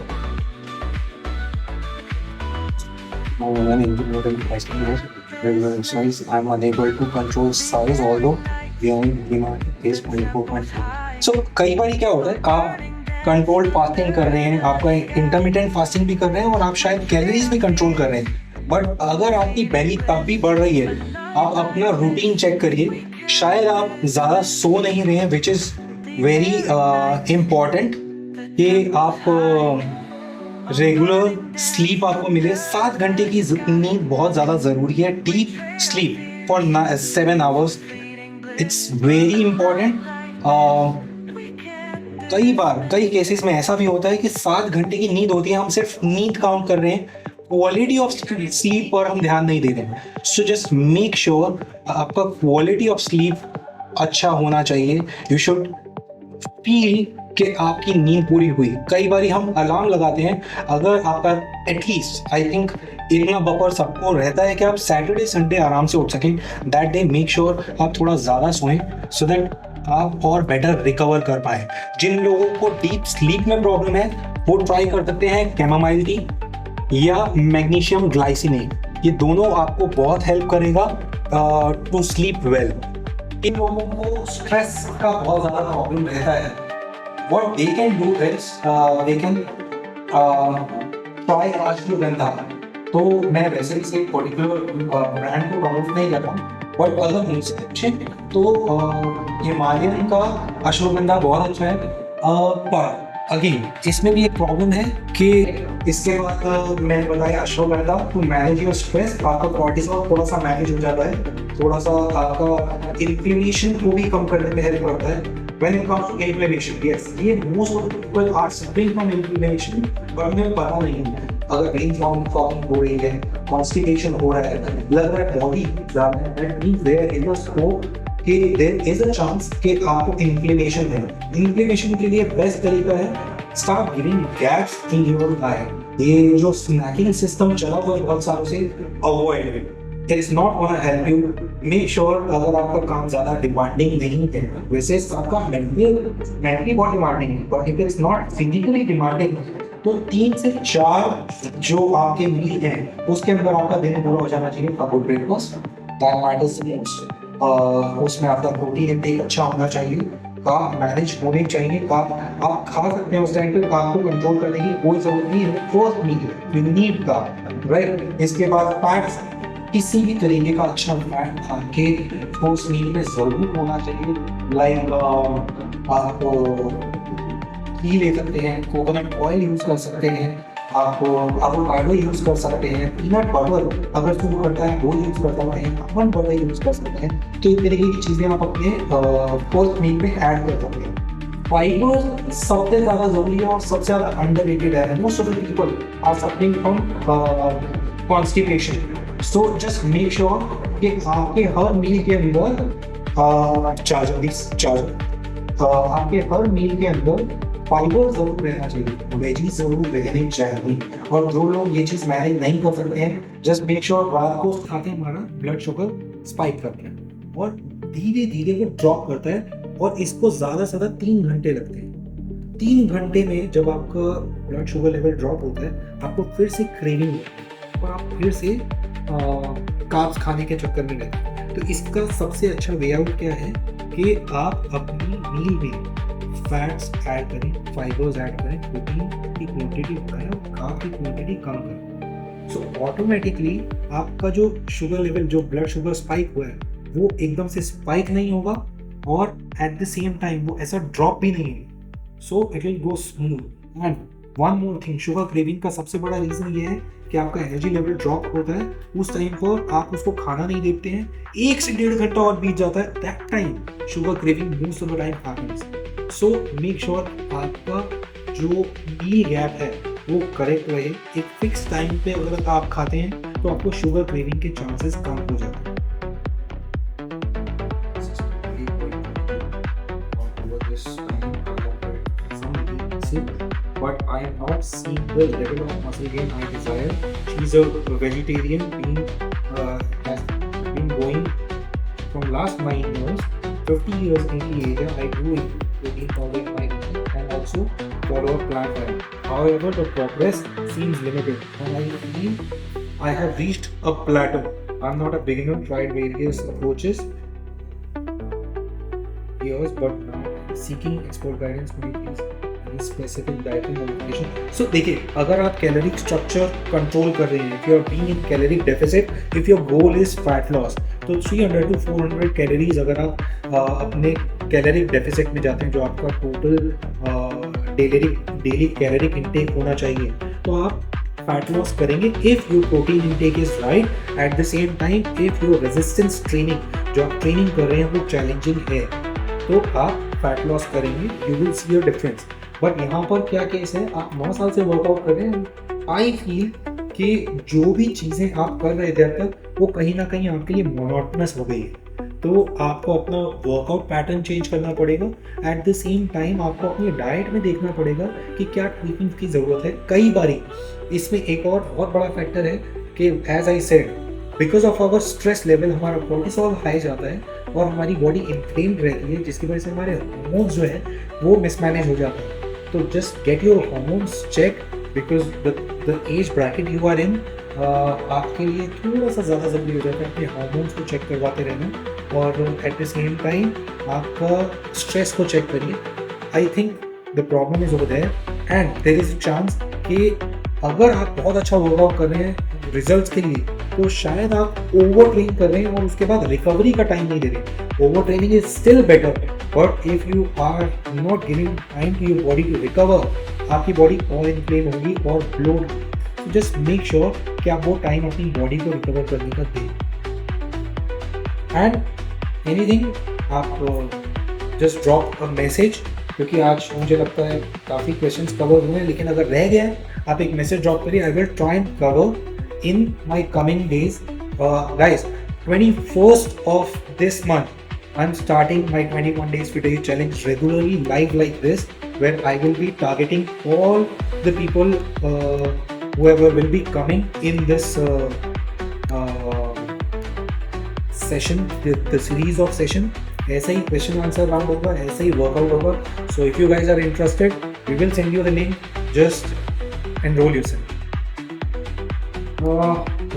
Regular exercise, I'm unable to control size, although demand is 24.4. So कई बार क्या होता है, आप कंट्रोल्ड फास्टिंग कर रहे हैं, आपका इंटरमिटेंट फास्टिंग भी कर रहे हैं और आप शायद कैलोरीज भी कंट्रोल कर रहे हैं, बट अगर आपकी बेली तब भी बढ़ रही है, आप अपना रूटीन चेक करिए. शायद आप ज़्यादा सो नहीं रहे हैं, विच इज़ वेरी इम्पॉर्टेंट कि आप रेगुलर स्लीप आपको मिले. 7 घंटे की नींद बहुत ज़्यादा ज़रूरी है. Deep sleep for 7 hours, it's very important. कई केसेस में ऐसा भी होता है कि 7 घंटे की नींद होती है, हम सिर्फ नींद काउंट कर रहे हैं, क्वालिटी ऑफ स्लीप पर हम ध्यान नहीं दे रहे हैं. सो जस्ट मेक श्योर आपका क्वालिटी ऑफ स्लीप अच्छा होना चाहिए. यू शुड फील कि आपकी नींद पूरी हुई। कई बार हम अलार्म लगाते हैं, अगर आपका एटलीस्ट आई थिंक इतना बफर सबको रहता है कि आप सैटरडे संडे आराम से उठ सकें, दैट डे मेक श्योर आप थोड़ा ज़्यादा सोएं सो दैट आप और बेटर रिकवर कर पाएँ। जिन लोगों को डीप स्लीप में प्रॉब्लम है वो ट्राई कर सकते हैं कैमोमाइल टी या मैग्नीशियम ग्लाइसिनेट। ये दोनों आपको बहुत हेल्प करेगा टू स्लीप वेल। इन लोगों को स्ट्रेस का बहुत ज़्यादा प्रॉब्लम रहता है, what they can do is they can try ashwagandha. तो मैं वैसे ही से पर्टिकुलर ब्रांड को प्रमोट नहीं कर रहा हूँ, बट अगर मुझसे पूछे तो हिमालयन का अश्वगंधा बहुत अच्छा है। पर अगेन इसमें भी एक प्रॉब्लम है कि इसके बाद मैंने बताया ashwagandha to manage your stress, आपका कॉर्टिसोल थोड़ा सा मैनेज हो जाता है, थोड़ा सा आपका इन्फ्लेमेशन को भी कम करने में हेल्प करता है। When it comes to inflammation, yes, ये most of the people are suffering from inflammation, पर उन्हें पता नहीं है। अगर brain fog हो रही है, constipation हो रहा है, लग रहा है body ज़्यादा है, that means there is a scope कि there is a chance कि आपको inflammation है। Inflammation के लिए best तरीका है start giving gaps in your diet। ये जो snacking system चला हुआ है बहुत सालों से, avoid it। It is not gonna help you. Make sure अगर आपका काम ज़्यादा डिमांडिंग नहीं है, वैसे आपका मेंटली बहुत डिमांडिंग है, but if it is not physically demanding, तो 3 से 4 जो आपके मील हैं उसके अंदर आपका दिन पूरा हो जाना चाहिए। आपको ब्रेकफास्ट दैट मैटर्स मोस्ट, उसमें आपका प्रोटीन इंटेक अच्छा होना चाहिए, कार्ब मैनेज होने चाहिए, कार्ब आप खा सकते हैं उस टाइम पे, कार्ब को कंट्रोल करने की कोई जरूरत नहीं है। First meal you need carb, right. इसके बाद फैट्स, किसी भी तरीके का अच्छा फैट खा के उस मील में ज़रूर होना चाहिए। लाइक आप घी ले सकते हैं, कोकोनट ऑयल यूज़ कर सकते हैं, आप एवोकाडो यूज़ कर सकते हैं, पीनट बटर अगर सूट करता है वो यूज़ कर सकते हैं, आलमंड बटर यूज़ कर सकते हैं। तो इस तरीके की चीज़ें आप अपने फर्स्ट मील में ऐड कर सकते हैं। फाइबर सबसे ज़्यादा ज़रूरी है और सबसे ज़्यादा अंडररेटेड है। Most of the people are suffering from constipation, so just make sure कि आपके हर मील के अंदर आपके हर मील के अंदर फाइबर जरूर रहना चाहिए, वेजीज जरूर रहनी चाहिए। और जो लोग ये चीज़ मैनेज नहीं कर सकते हैं, जस्ट मेक श्योर रात को खाते हमारा ब्लड शुगर स्पाइक करते हैं और धीरे धीरे वो ड्रॉप करता है, और इसको ज़्यादा से ज़्यादा 3 घंटे लगते हैं। 3 घंटे में जब आपका ब्लड शुगर लेवल ड्रॉप होता है, आपको फिर से क्रेविंग होती है और आप फिर से कार्ब्स खाने के चक्कर में रहते हैं। तो इसका सबसे अच्छा वे आउट क्या है कि आप अपनी मील में फैट्स ऐड करें, फाइबर्स ऐड करें, प्रोटीन की क्वांटिटी बढ़ाएं और कार्ब की क्वांटिटी कम करें। सो ऑटोमेटिकली आपका जो शुगर लेवल, जो ब्लड शुगर स्पाइक हुआ है, वो एकदम से स्पाइक नहीं होगा और एट द सेम टाइम वो ऐसा ड्रॉप भी नहीं है। So it will go smooth. And one more thing, sugar craving का सबसे बड़ा रीज़न ये है कि आपका एनर्जी लेवल ड्रॉप होता है, उस टाइम पर आप उसको खाना नहीं देखते हैं, 1 से 1.5 घंटा और बीत जाता है, that time sugar craving most of the time happens. So make sure आपका जो मील गैप है वो करेक्ट रहे। एक फिक्स टाइम पे अगर आप खाते हैं तो आपको शुगर क्रेविंग के चांसेस कम हो जाते हैं। But I am not seeing the level of muscle gain I desire. She's a vegetarian, has been going from last 9 years, 50 years in the area. I do protein powder in my diet and also follow a plant diet. However, the progress seems limited, and I feel I have reached a plateau. I'm not a beginner. Tried various approaches years, but now seeking expert guidance. Could you please specific dieting modification? So देखिए, अगर आप caloric structure control कर रहे हैं, if you are being in caloric deficit, if your goal is fat loss, तो 300 to 400 calories अगर आप अपने कैलोरिक डेफिसिट में जाते हैं, जो आपका टोटल डेली कैलोरिक इंटेक होना चाहिए, तो आप फैट लॉस करेंगे if your protein intake is right. Eight the same time if your resistance training, जो आप ट्रेनिंग कर रहे हैं वो चैलेंजिंग है, तो आप फैट लॉस करेंगे, you will see your difference. But यहाँ पर क्या केस है, आप 9 साल से वर्कआउट कर रहे हैं, आई फील कि जो भी चीज़ें आप कर रहे थे अब तक वो कहीं ना कहीं आपके लिए मोनोटोनस हो गई है। तो आपको अपना वर्कआउट पैटर्न चेंज करना पड़ेगा। एट द सेम टाइम आपको अपनी डाइट में देखना पड़ेगा कि क्या ट्वीकिंग की ज़रूरत है। कई बारी इसमें एक और बहुत बड़ा फैक्टर है कि as I said, because of our stress level हमारा कोर्टिसोल हाई जाता है और हमारी बॉडी इन्फ्लेम्ड रहती है, जिसकी वजह से हमारे हार्मोन्स जो है वो मिसमैनेज हो जाते हैं। तो just get your hormones check, because the age bracket you are in आपके लिए थोड़ा सा ज़्यादा ज़रूरी हो जाता है अपने हार्मोन्स को चेक करवाते रहना। और एट द सेम टाइम आपका स्ट्रेस को चेक करिए। I think the problem is over there and there is a chance कि अगर आप बहुत अच्छा वर्कआउट कर रहे हैं रिजल्ट्स के लिए, तो शायद आप ओवर ट्रेन कर रहे हैं और उसके बाद रिकवरी का टाइम नहीं दे रहे। Over training is still better, but if you are not giving time to your body to recover, आपकी बॉडी और इन्फ्लेम होगी और ब्लोड। तो जस्ट मेक श्योर कि आप वो टाइम अपनी बॉडी को रिकवर करने का दें। एंड एनीथिंग आप जस्ट ड्रॉप अ मैसेज, क्योंकि आज मुझे लगता है काफ़ी क्वेश्चंस कवर हुए हैं, लेकिन अगर रह गया है आप एक मैसेज ड्रॉप करिए। आई will try and cover in my coming days. Guys 21st of this month I'm starting my 21 days fit day challenge regularly live like this, where I will be targeting all the people whoever will be coming in this session, the series of session. ऐसा ही question answer round होगा, ऐसा ही workout होगा। So if you guys are interested, we will send you the link, just enroll yourself.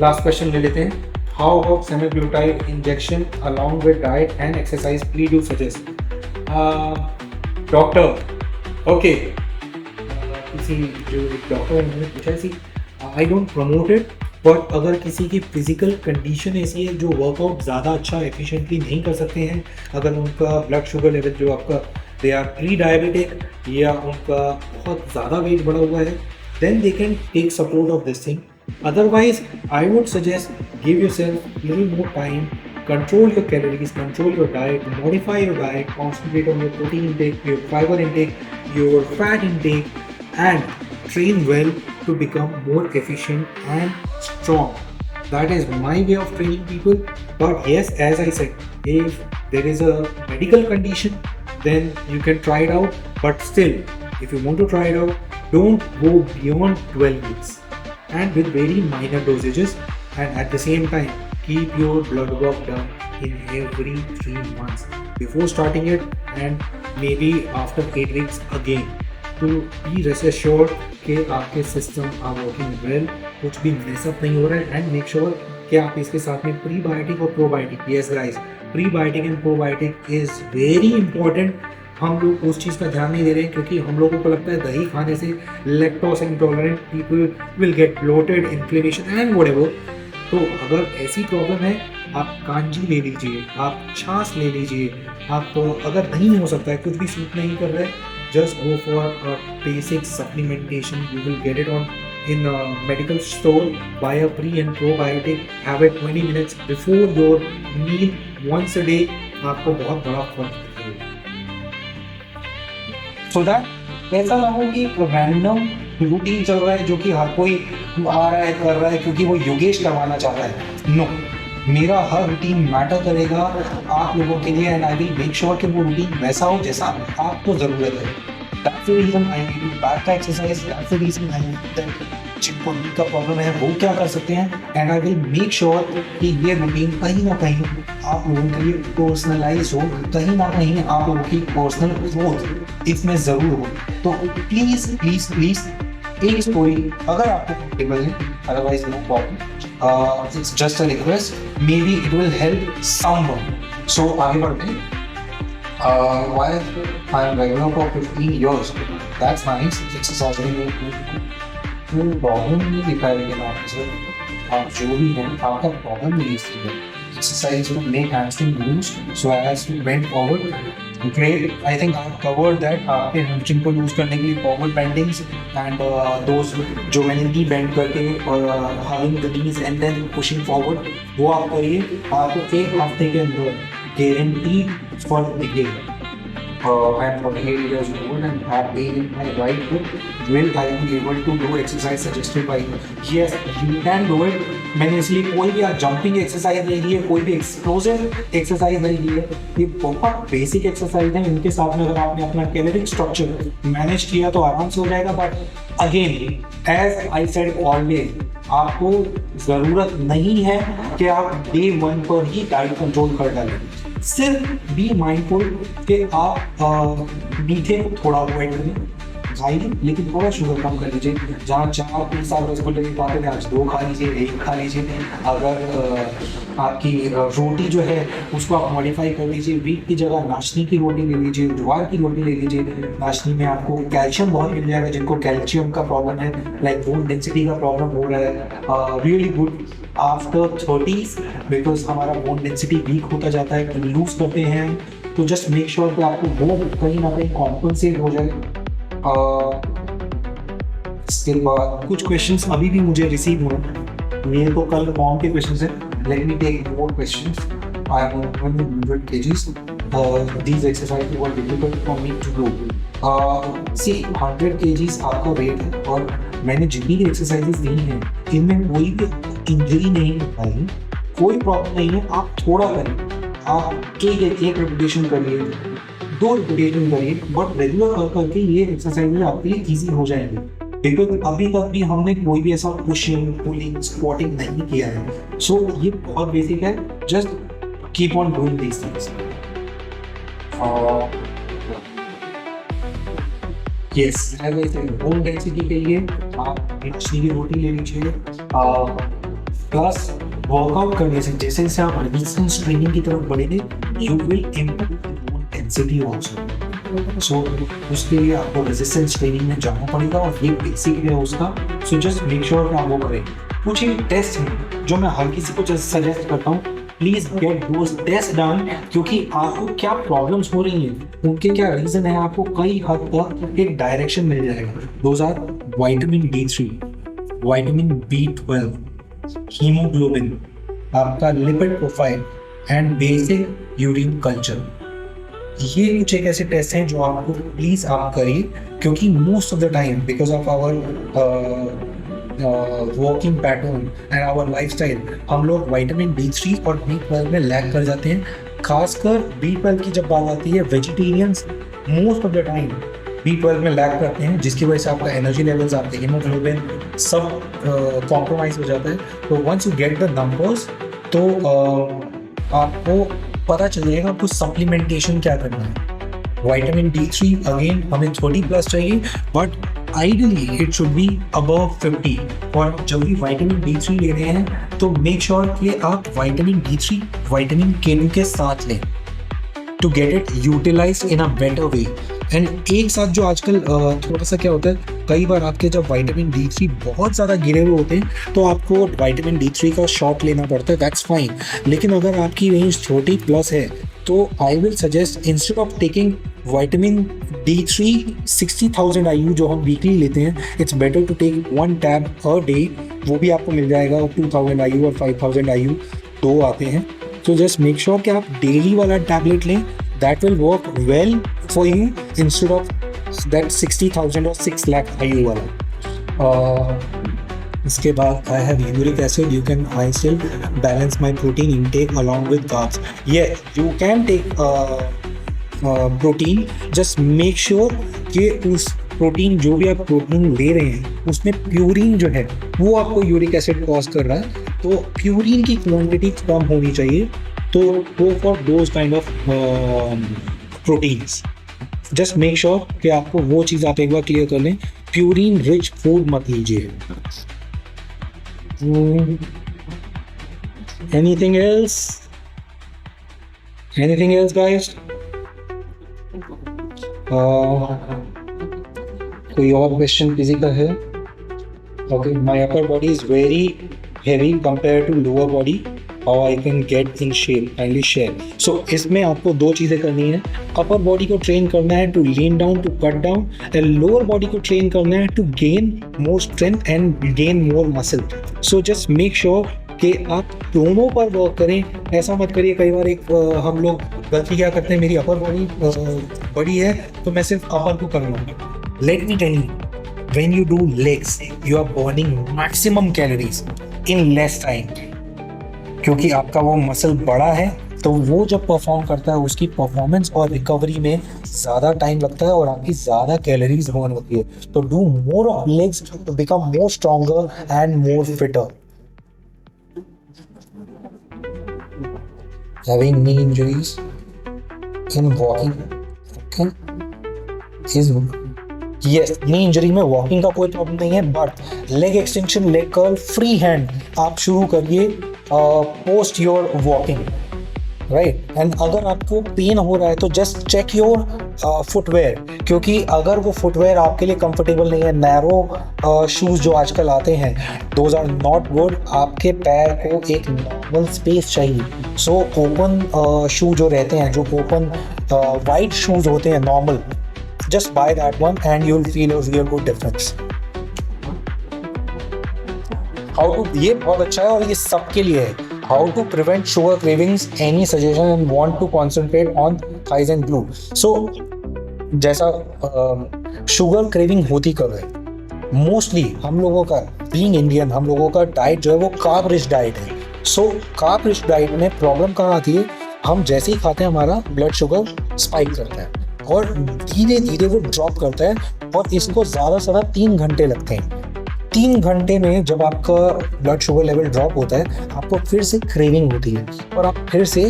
Last question ले लेते हैं। How about semaglutide injection along with diet and exercise, please do suggest. Doctor, okay, किसी जो doctor उन्होंने पूछा है, I don't promote it, but अगर किसी की फिजिकल कंडीशन ऐसी है जो वर्कआउट ज़्यादा अच्छा एफिशिएंटली नहीं कर सकते हैं, अगर उनका ब्लड शुगर लेवल जो आपका दे आर प्री डायबिटिक या उनका बहुत ज़्यादा वेट बढ़ा हुआ है, then they can take support of this thing. Otherwise, I would suggest give yourself a little more time, control your calories, control your diet, modify your diet, concentrate on your protein intake, your fiber intake, your fat intake, and train well to become more efficient and strong. That is my way of training people. But yes, as I said, if there is a medical condition, then you can try it out. But still, if you want to try it out, don't go beyond 12 weeks. And with very minor dosages, and at the same time keep your blood work done in every 3 months before starting it, and maybe after 8 weeks again, to be rest assured कि आपके system are working well, कुछ भी मिसअप नहीं हो रहा है। And make sure कि आप इसके साथ में प्रीबायोटिक और probiotic, yes guys, prebiotic and probiotic is very important. हम लोग उस चीज़ का ध्यान नहीं दे रहे हैं, क्योंकि हम लोगों को लगता है दही खाने से lactose intolerant people will get bloated, inflammation and whatever. तो अगर ऐसी प्रॉब्लम है, आप कांजी ले लीजिए, आप छाछ ले लीजिए। आप अगर नहीं हो सकता है, कुछ भी सूट नहीं कर रहा है, just go for a basic supplementation. You will get it on in a medical store. Buy a pre and probiotic, have it 20 minutes before your meal once a day. आपको बहुत बड़ा फर्क दिखेगा। So that ऐसा ना हो कि random routine चल रहा है जो कि हर कोई आ रहा है कर रहा है क्योंकि वो योगेश करवाना चाह रहा है। नो, मेरा हर रूटीन मैटर करेगा आप लोगों के लिए, and I will make sure कि वो रूटीन वैसा हो जैसा आपको ज़रूरत है। That's the reason I need back exercise. That's the reason I need that जिनको नी का प्रॉब्लम है वो क्या कर सकते हैं, and I will make sure कि ये रूटीन कहीं ना कहीं आप लोगों के लिए पर्सनलाइज हो, कहीं ना कहीं आप लोगों की पर्सनल ग्रोथ इसमें ज़रूर हो। तो प्लीज़ प्लीज़ प्लीज़ एक स्टोरी अगर आपको कंफर्टेबल है, otherwise no problem, it's just a request, maybe it will help someone. So आगे बढ़ते हैं। Why I'm regular for 15 years? That's nice. It's already कोई प्रॉब्लम नहीं दिखा रही है ऑफिसर। आप जो भी हैं, आपका प्रॉब्लम नहीं है। Exercise to make hamstring loose so as to bend forward. Great, I think I covered that. आपके हैमस्ट्रिंग को लूज करने के लिए फॉरवर्ड बेंडिंग्स एंड दोज जो मैंने नी बेंड करके और having the knees and then pushing forward, वो आप करिए। आपको 1 हफ्ते के अंदर गारंटी फॉर दिखेगा। I am 48 years old and have pain in my right foot. Will I be able to do exercise suggested by you? Yes, you can do it. मैंने इसलिए कोई भी जंपिंग एक्सरसाइज नहीं ली है, कोई भी एक्सप्लोसिव एक्सरसाइज नहीं ली है. ये बहुत बेसिक एक्सरसाइज है. इनके साथ में अगर आपने अपना कैलोरिक स्ट्रक्चर मैनेज किया तो आराम से हो जाएगा. But again as I said always, आपको ज़रूरत नहीं है कि आप डे 1 पर ही डाइट कंट्रोल कर डालें. सिर्फ बी माइंडफुल कि आप मीठे को थोड़ा अवॉइड करें, खाइए लेकिन थोड़ा शुगर कम कर लीजिए. जहाँ 4-3 साल रसगुल्ले की बातें हैं, आज 2 खा लीजिए, 1 खा लीजिए. अगर आपकी रोटी जो है उसको आप मॉडिफाई कर लीजिए. वीट की जगह नाशनी की रोटी ले लीजिए, ज्वार की रोटी ले लीजिए. नाशनी में आपको कैल्शियम बहुत मिल जाएगा. जिनको कैल्शियम का प्रॉब्लम है, लाइक बोन डेंसिटी का प्रॉब्लम हो रहा है, really good after 30s because हमारा बोन डेंसिटी वीक होता जाता है, लूज करते हैं. तो जस्ट मेक श्योर कि आपको वो कहीं ना कहीं कॉम्पनसेट हो जाए. इसके बाद कुछ क्वेश्चंस अभी भी मुझे रिसीव हो रहे हैं. ये तो कल फॉर्म के क्वेश्चंस हैं. Let me take more questions. I am 100 kgs. These exercises were difficult for me to do. See, 100 kgs आपका वेट है और मैंने जितनी भी एक्सरसाइजेस दी हैं इनमें कोई भी इंजरी नहीं आई, कोई प्रॉब्लम नहीं है. आप थोड़ा करें, आप एक रेपिटेशन करिए, 2 रेपिटेशन करिए, बट रेगुलर कर करके ये एक्सरसाइज आपके लिए ईजी हो जाएंगे. बिकॉज अभी तक भी हमने कोई भी ऐसा पुशिंग, पुलिंग, स्क्वाटिंग नहीं किया है. सो ये बहुत बेसिक है. Just keep on doing these things. Yes, bone density के लिए आप नाशनी की रोटी ले लीजिए. प्लस वर्कआउट करने से जैसे जैसे आप रेजिस्टेंस ट्रेनिंग की तरफ बढ़ेंगे, you will improve bone density also. So उसके लिए आपको रेजिस्टेंस ट्रेनिंग में जाना पड़ेगा और ये बेसिक है उसका. सो जस्ट मेक श्योर कि आप वो करें. कुछ ही टेस्ट हैं जो मैं हर किसी को जस्ट सजेस्ट करता हूँ, please get those test done. क्योंकि आपको क्या प्रॉब्लम्स हो रही हैं, उनके क्या रीजन है, आपको कई हद तक एक डायरेक्शन मिल जाएगा. Those are vitamin D3, vitamin B12, haemoglobin, आपका lipid profile and basic urine culture. ये कुछ एक ऐसे टेस्ट हैं जो आपको प्लीज आप करिए. क्योंकि most of the time because of our working pattern and our lifestyle हम लोग विटामिन D3 और B12 में लैग कर जाते हैं. खासकर B12 की जब बात आती है, vegetarians most of the time B12 में लैग करते हैं, जिसकी वजह से आपका एनर्जी लेवल्स, आपके हीमोग्लोबिन सब कॉम्प्रोमाइज हो जाता है. तो once you get the numbers तो आपको पता चल जाएगा आपको सप्लीमेंटेशन क्या करना है. विटामिन D3 अगेन हमें 30+ चाहिए, but ideally it should be above 50. और जब भी विटामिन D3 ले रहे हैं तो मेक श्योर कि आप विटामिन D3 विटामिन K2 के साथ लें to get it utilised in a better way. And एक साथ जो आजकल थोड़ा सा क्या होता है, कई बार आपके जब विटामिन D3 बहुत ज़्यादा गिरे हुए होते हैं तो आपको विटामिन D3 का शॉट लेना पड़ता है. That's fine. लेकिन अगर आपकी रेंज 30+ है तो I will suggest instead of taking vitamin D3 60,000 IU जो हम वीकली लेते हैं, it's better to take 1 tab a day. वो भी आपको मिल जाएगा. 2,000 IU और 5,000 IU 2 आते हैं. तो जस्ट मेक श्योर कि आप डेली वाला टैबलेट लें. That will work well for you instead of that 60,000 और 6 लाख IU वाला. इसके बाद I have uric acid. You can I still balance my protein intake along with carbs. Yes, you can take protein. Just make sure कि उस protein जो भी आप protein ले रहे हैं उसमें प्यूरिन जो है वो आपको यूरिक एसिड कॉज कर रहा है. तो प्यूरिन की क्वांटिटी कम होनी चाहिए. तो go for those kind of proteins. Just make sure कि आपको वो चीज़ आप एक बार क्लियर कर लें. प्यूरिन रिच फूड मत लीजिए. Anything else? Anything else guys? कोई और क्वेश्चन किसी का है? Okay, my upper body is very heavy compared to lower body. How I can get in shape? Kindly share. So इसमें आपको 2 चीज़ें करनी है. अपर बॉडी को ट्रेन करना है to lean down, to cut down, and lower body को train करना है to gain more strength and gain more muscle. So just make sure कि आप दोनों पर वर्क करें। ऐसा मत करिए, कई बार हम लोग गलती क्या करते हैं, मेरी अपर बॉडी बड़ी है तो मैं सिर्फ अपर को करूँगा। Let me tell you, when you do legs you are burning maximum calories in less time, क्योंकि आपका वो मसल बड़ा है तो वो जब परफॉर्म करता है उसकी परफॉर्मेंस और रिकवरी में ज़्यादा टाइम लगता है और आपकी ज़्यादा कैलोरीज बर्न होती है। तो do more of legs to become more stronger and more fitter. Having knee injuries in walking, okay, is yes, knee injury में walking का कोई प्रॉब्लम नहीं है, but leg extension, leg curl, free hand आप शुरू करिए post your walking, right. And अगर आपको पेन हो रहा है तो जस्ट चेक योर फुटवेयर, क्योंकि अगर वो फुटवेयर आपके लिए कंफर्टेबल नहीं है, नैरो शूज़ जो आजकल आते हैं, दोज आर नॉट गुड। आपके पैर को एक नॉर्मल स्पेस चाहिए। सो ओपन शू जो रहते हैं, जो ओपन वाइड शूज़ होते हैं normal, just buy that one and you'll feel a real good difference. How to, ये बहुत अच्छा है और ये सबके लिए है। How to prevent sugar cravings? Any suggestion and want to concentrate on thighs and glute. So जैसा शुगर क्रेविंग होती कब है? मोस्टली हम लोगों का, बीइंग इंडियन, हम लोगों का डाइट जो है वो कार्ब रिच डाइट है। सो कार्ब रिच डाइट में प्रॉब्लम कहाँ आती है? हम जैसे ही खाते हैं हमारा ब्लड शुगर स्पाइक करता है और धीरे धीरे वो ड्रॉप करता है और इसको ज़्यादा से ज़्यादा 3 घंटे लगते हैं। 3 घंटे में जब आपका ब्लड शुगर लेवल ड्रॉप होता है, आपको फिर से क्रेविंग होती है और आप फिर से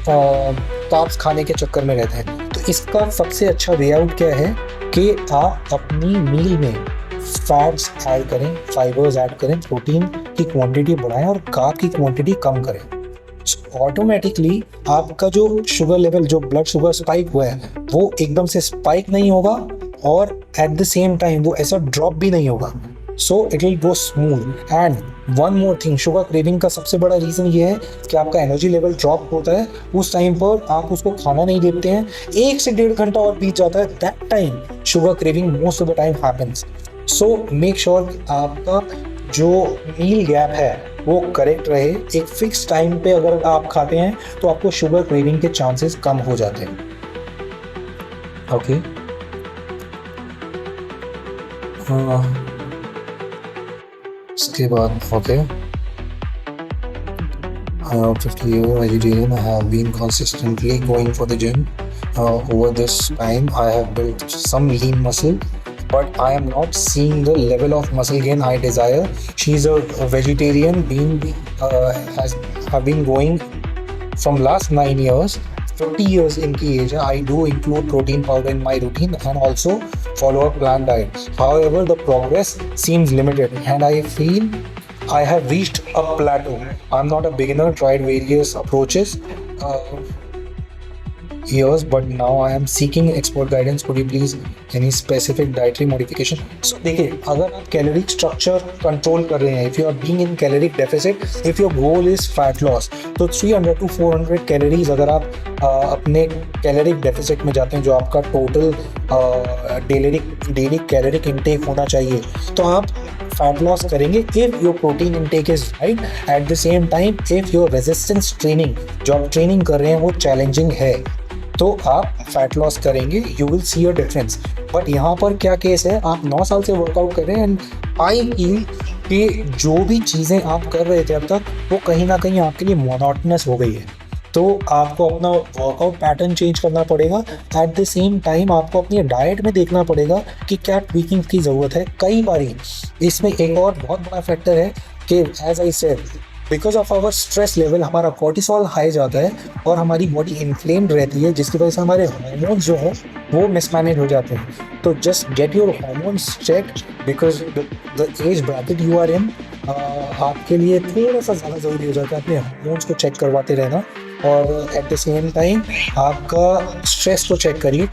कार्ब्स खाने के चक्कर में रहते हैं। तो इसका सबसे अच्छा वे आउट क्या है कि आप अपनी मील में फैट्स ऐड करें, फाइबर्स ऐड करें, प्रोटीन की क्वांटिटी बढ़ाएं और कार्ब की क्वांटिटी कम करें। ऑटोमेटिकली आपका जो शुगर लेवल, जो ब्लड शुगर स्पाइक हुआ है, वो एकदम से स्पाइक नहीं होगा और एट द सेम टाइम वो ऐसा ड्रॉप भी नहीं होगा। So it will go smooth. And one more thing, sugar craving का सबसे बड़ा रीज़न ये है कि आपका एनर्जी लेवल ड्रॉप होता है। उस टाइम पर आप उसको खाना नहीं देते हैं, 1 से 1.5 घंटा और बीत जाता है, that time sugar craving most of the time happens. So make sure आपका जो मील गैप है वो करेक्ट रहे। एक फिक्स टाइम पे अगर आप खाते हैं तो आपको शुगर क्रेविंग के चांसेस कम हो जाते हैं। ओके, इसके बाद okay, 50 year vegetarian. I have been consistently going for the gym. Over this time, I have built some lean muscle, but I am not seeing the level of muscle gain I desire. She's a vegetarian, have been going from last 9 years. 50 years इनकी as है। I do include protein powder in my routine and also follow a planned diet. However, the progress seems limited and I feel I have reached a plateau. I'm not a beginner, tried various approaches years, but now I am seeking expert guidance. Could you please any specific dietary modification? So देखिए, अगर आप calorie structure control कर रहे हैं, if you are being in caloric deficit, if your goal is fat loss, तो 300 to 400 calories अगर आप अपने कैलोरिक डेफिसिट में जाते हैं, जो आपका टोटल डेली कैलोरिक इनटेक होना चाहिए, तो आप फैट लॉस करेंगे if your protein intake is right. Eight the same time if your resistance training, जो आप ट्रेनिंग कर रहे हैं वो चैलेंजिंग है, तो आप फैट लॉस करेंगे, you will see a difference. But यहाँ पर क्या केस है, आप 9 साल से वर्कआउट कर रहे हैं एंड आई फील कि जो भी चीज़ें आप कर रहे थे अब तक वो कहीं ना कहीं आपके लिए मोनोटोनस हो गई है। तो आपको अपना वर्कआउट पैटर्न चेंज करना पड़ेगा। एट द सेम टाइम आपको अपनी डाइट में देखना पड़ेगा कि क्या ट्वीकिंग की ज़रूरत है। कई बारी इसमें एक और बहुत बड़ा फैक्टर है कि as I said, because of our stress level हमारा कोर्टिसोल हाई जाता है और हमारी बॉडी इन्फ्लेम्ड रहती है, जिसकी वजह से हमारे हार्मोन्स जो है वो मिसमैनेज हो जाते हैं। तो just get your hormones checked, because the age bracket you are in, आपके लिए थोड़ा सा ज़्यादा ज़रूरी हो जाता है अपने हार्मोन्स को चेक करवाते रहना। और एट द सेम टाइम आपका स्ट्रेस को चेक करिए।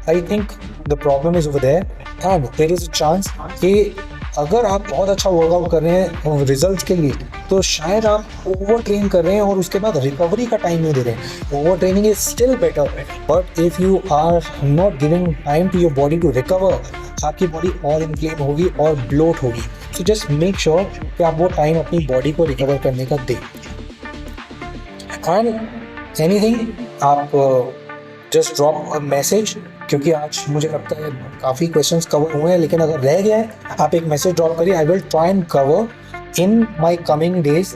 I think the problem is over there and there is a chance कि अगर आप बहुत अच्छा वर्कआउट कर रहे हैं रिजल्ट्स के लिए, तो शायद आप ओवर ट्रेन कर रहे हैं और उसके बाद रिकवरी का टाइम नहीं दे रहे हैं। Over training is still better, but if you are not giving time to your body to recover, आपकी बॉडी और इन्फ्लेम होगी और ब्लोट होगी। सो जस्ट मेक श्योर कि आप वो टाइम अपनी बॉडी को रिकवर करने का दें। एंड एनीथिंग आप जस्ट ड्रॉप अ मैसेज, क्योंकि आज मुझे लगता है काफ़ी क्वेश्चंस कवर हुए हैं, लेकिन अगर रह गया है आप एक मैसेज ड्रॉप करिए। आई will try and cover in my coming days.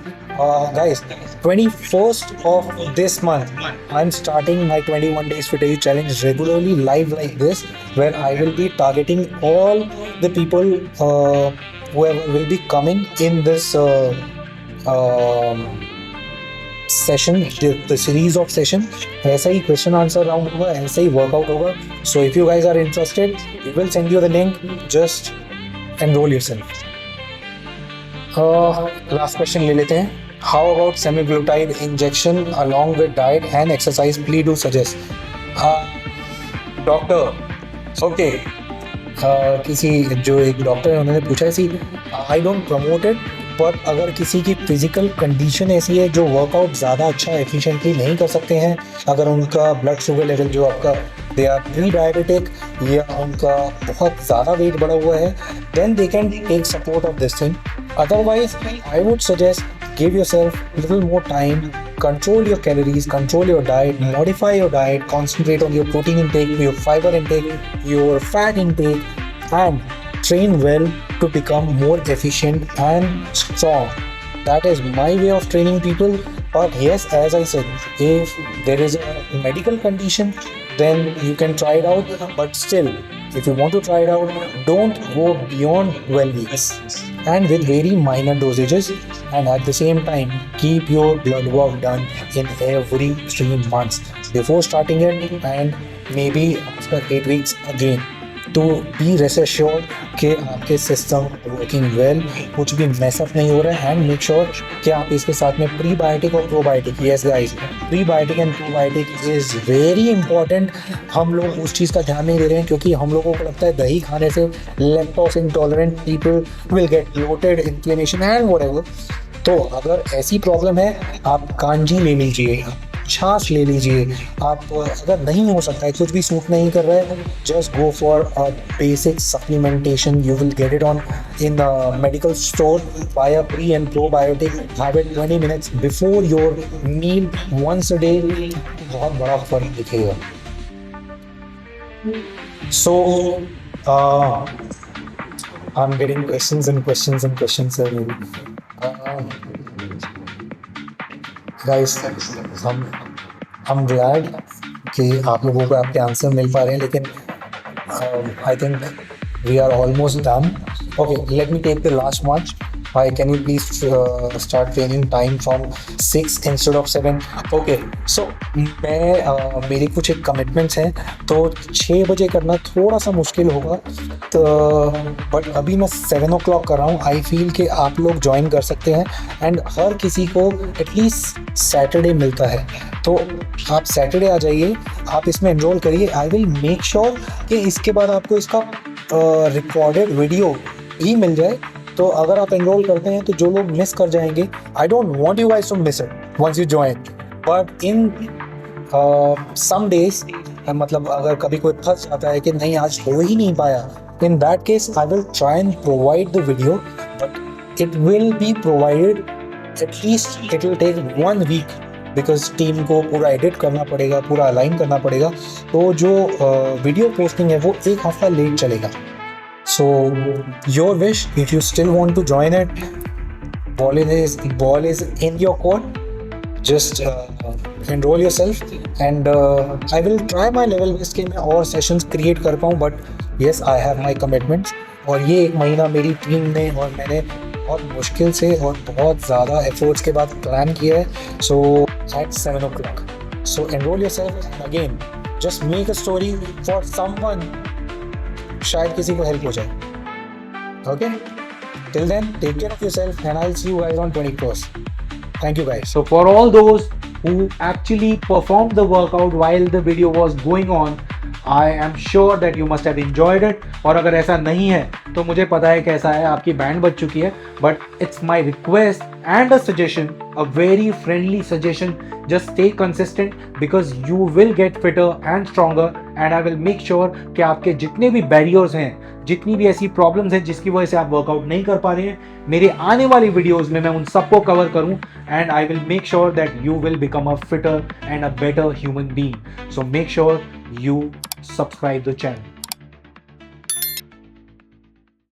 Guys, 21st of this month, I'm starting my 21 days fit you challenge regularly live like this, where I will be targeting all the people whoever will be coming in this session, the series of session. ऐसा ही question answer round होगा, ऐसा ही workout होगा. So if you guys are interested, we will send you the link. Just enroll yourself. Last question ले लेते हैं. How about semaglutide injection along with diet and exercise? Please do suggest. Doctor okay, किसी जो एक doctor है उन्होंने पूछा है, आई डोंट प्रमोट इट, पर अगर किसी की फिजिकल कंडीशन ऐसी है जो वर्कआउट ज़्यादा अच्छा एफिशिएंटली नहीं कर सकते हैं, अगर उनका ब्लड शुगर लेवल जो आपका दे आर प्री डायबिटिक या उनका बहुत ज़्यादा वेट बढ़ा हुआ है, then they can take support of this thing. Otherwise, I would suggest give yourself a little more time, control your calories, control your diet, modify your diet, concentrate on your protein intake, your fiber intake, your fat intake, and train well to become more efficient and strong. That is my way of training people. But yes, as I said, if there is a medical condition, then you can try it out. But still, if you want to try it out, don't go beyond 12 weeks. And with very minor dosages, and at the same time keep your blood work done in every 3 months before starting it, and maybe after 8 weeks again, to be rest assured कि आपके system working well, कुछ भी mess up नहीं हो रहा है. And make sure कि आप इसके साथ में प्रीबायोटिक और probiotic, yes guys, prebiotic and probiotic is very important. हम लोग उस चीज़ का ध्यान नहीं दे रहे हैं, क्योंकि हम लोगों को लगता है दही खाने से lactose intolerant people will get bloated, inflammation and whatever. तो अगर ऐसी प्रॉब्लम है, आप कांजी ले लीजिए, छाछ ले लीजिए. आप अगर नहीं हो सकता है, कुछ भी सूट नहीं कर रहा है, just go for a basic supplementation. You will get it on in medical store. Buy a pre and probiotic, have it 20 minutes before your meal once a day. बहुत बड़ा फर्क दिखेगा. So I am getting questions and questions and questions. Guys, हम glad कि आप लोगों को आपके आंसर मिल पा रहे हैं, लेकिन I think we are almost done. Okay, let me take the last much. Hi, can you please start training time from 6 instead of 7? Okay, so मैं मेरी कुछ एक कमिटमेंट्स हैं, तो 6 बजे करना थोड़ा सा मुश्किल होगा, तो बट अभी मैं 7 o'clock कर रहा हूँ. आई फील कि आप लोग ज्वाइन कर सकते हैं, एंड हर किसी को एटलीस्ट सैटरडे मिलता है, तो आप सैटरडे आ जाइए, आप इसमें एनरोल करिए. आई विल मेक श्योर कि इसके बाद आपको इसका रिकॉर्डेड वीडियो भी मिल जाए. तो अगर आप एनरोल करते हैं, तो जो लोग मिस कर जाएंगे, I don't want you guys to miss it once you join. But in some days, मतलब अगर कभी कोई फंस जाता है कि नहीं आज हो ही नहीं पाया, in that case I will try and provide the video, but it will be provided at least, it will take 1 week, because team को पूरा एडिट करना पड़ेगा, पूरा अलाइन करना पड़ेगा. तो जो वीडियो पोस्टिंग है वो 1 हफ्ता लेट चलेगा. So your wish, if you still want to join it, ball is in your court. Just enroll yourself, and I will try my level best कि मैं और sessions create कर पाऊँ. But yes, I have my commitments. और ये 1 महीना मेरी team ने और मैंने बहुत मुश्किल से और बहुत ज़्यादा efforts के बाद प्लान किया है. So at 7 o'clock. So enroll yourself, and again, just make a story for someone. शायद किसी को हेल्प हो जाए. Okay, till then take care of yourself, and I will see you guys on 21st. Thank you guys. So for all those who actually performed the workout while the video was going on, I am sure that you must have enjoyed it. और अगर ऐसा नहीं है, तो मुझे पता है कैसा है, आपकी बैंड बज चुकी है. But it's my request and a suggestion, a very friendly suggestion. Just stay consistent, because you will get fitter and stronger and I will make sure कि आपके जितने भी बैरियर्स हैं, जितनी भी ऐसी प्रॉब्लम्स हैं जिसकी वजह से आप वर्कआउट नहीं कर पा रहे हैं, मेरे आने वाली वीडियोस में मैं उन सबको कवर करूं and I will make sure that you will become a fitter and a better human being. So make sure you subscribe the channel.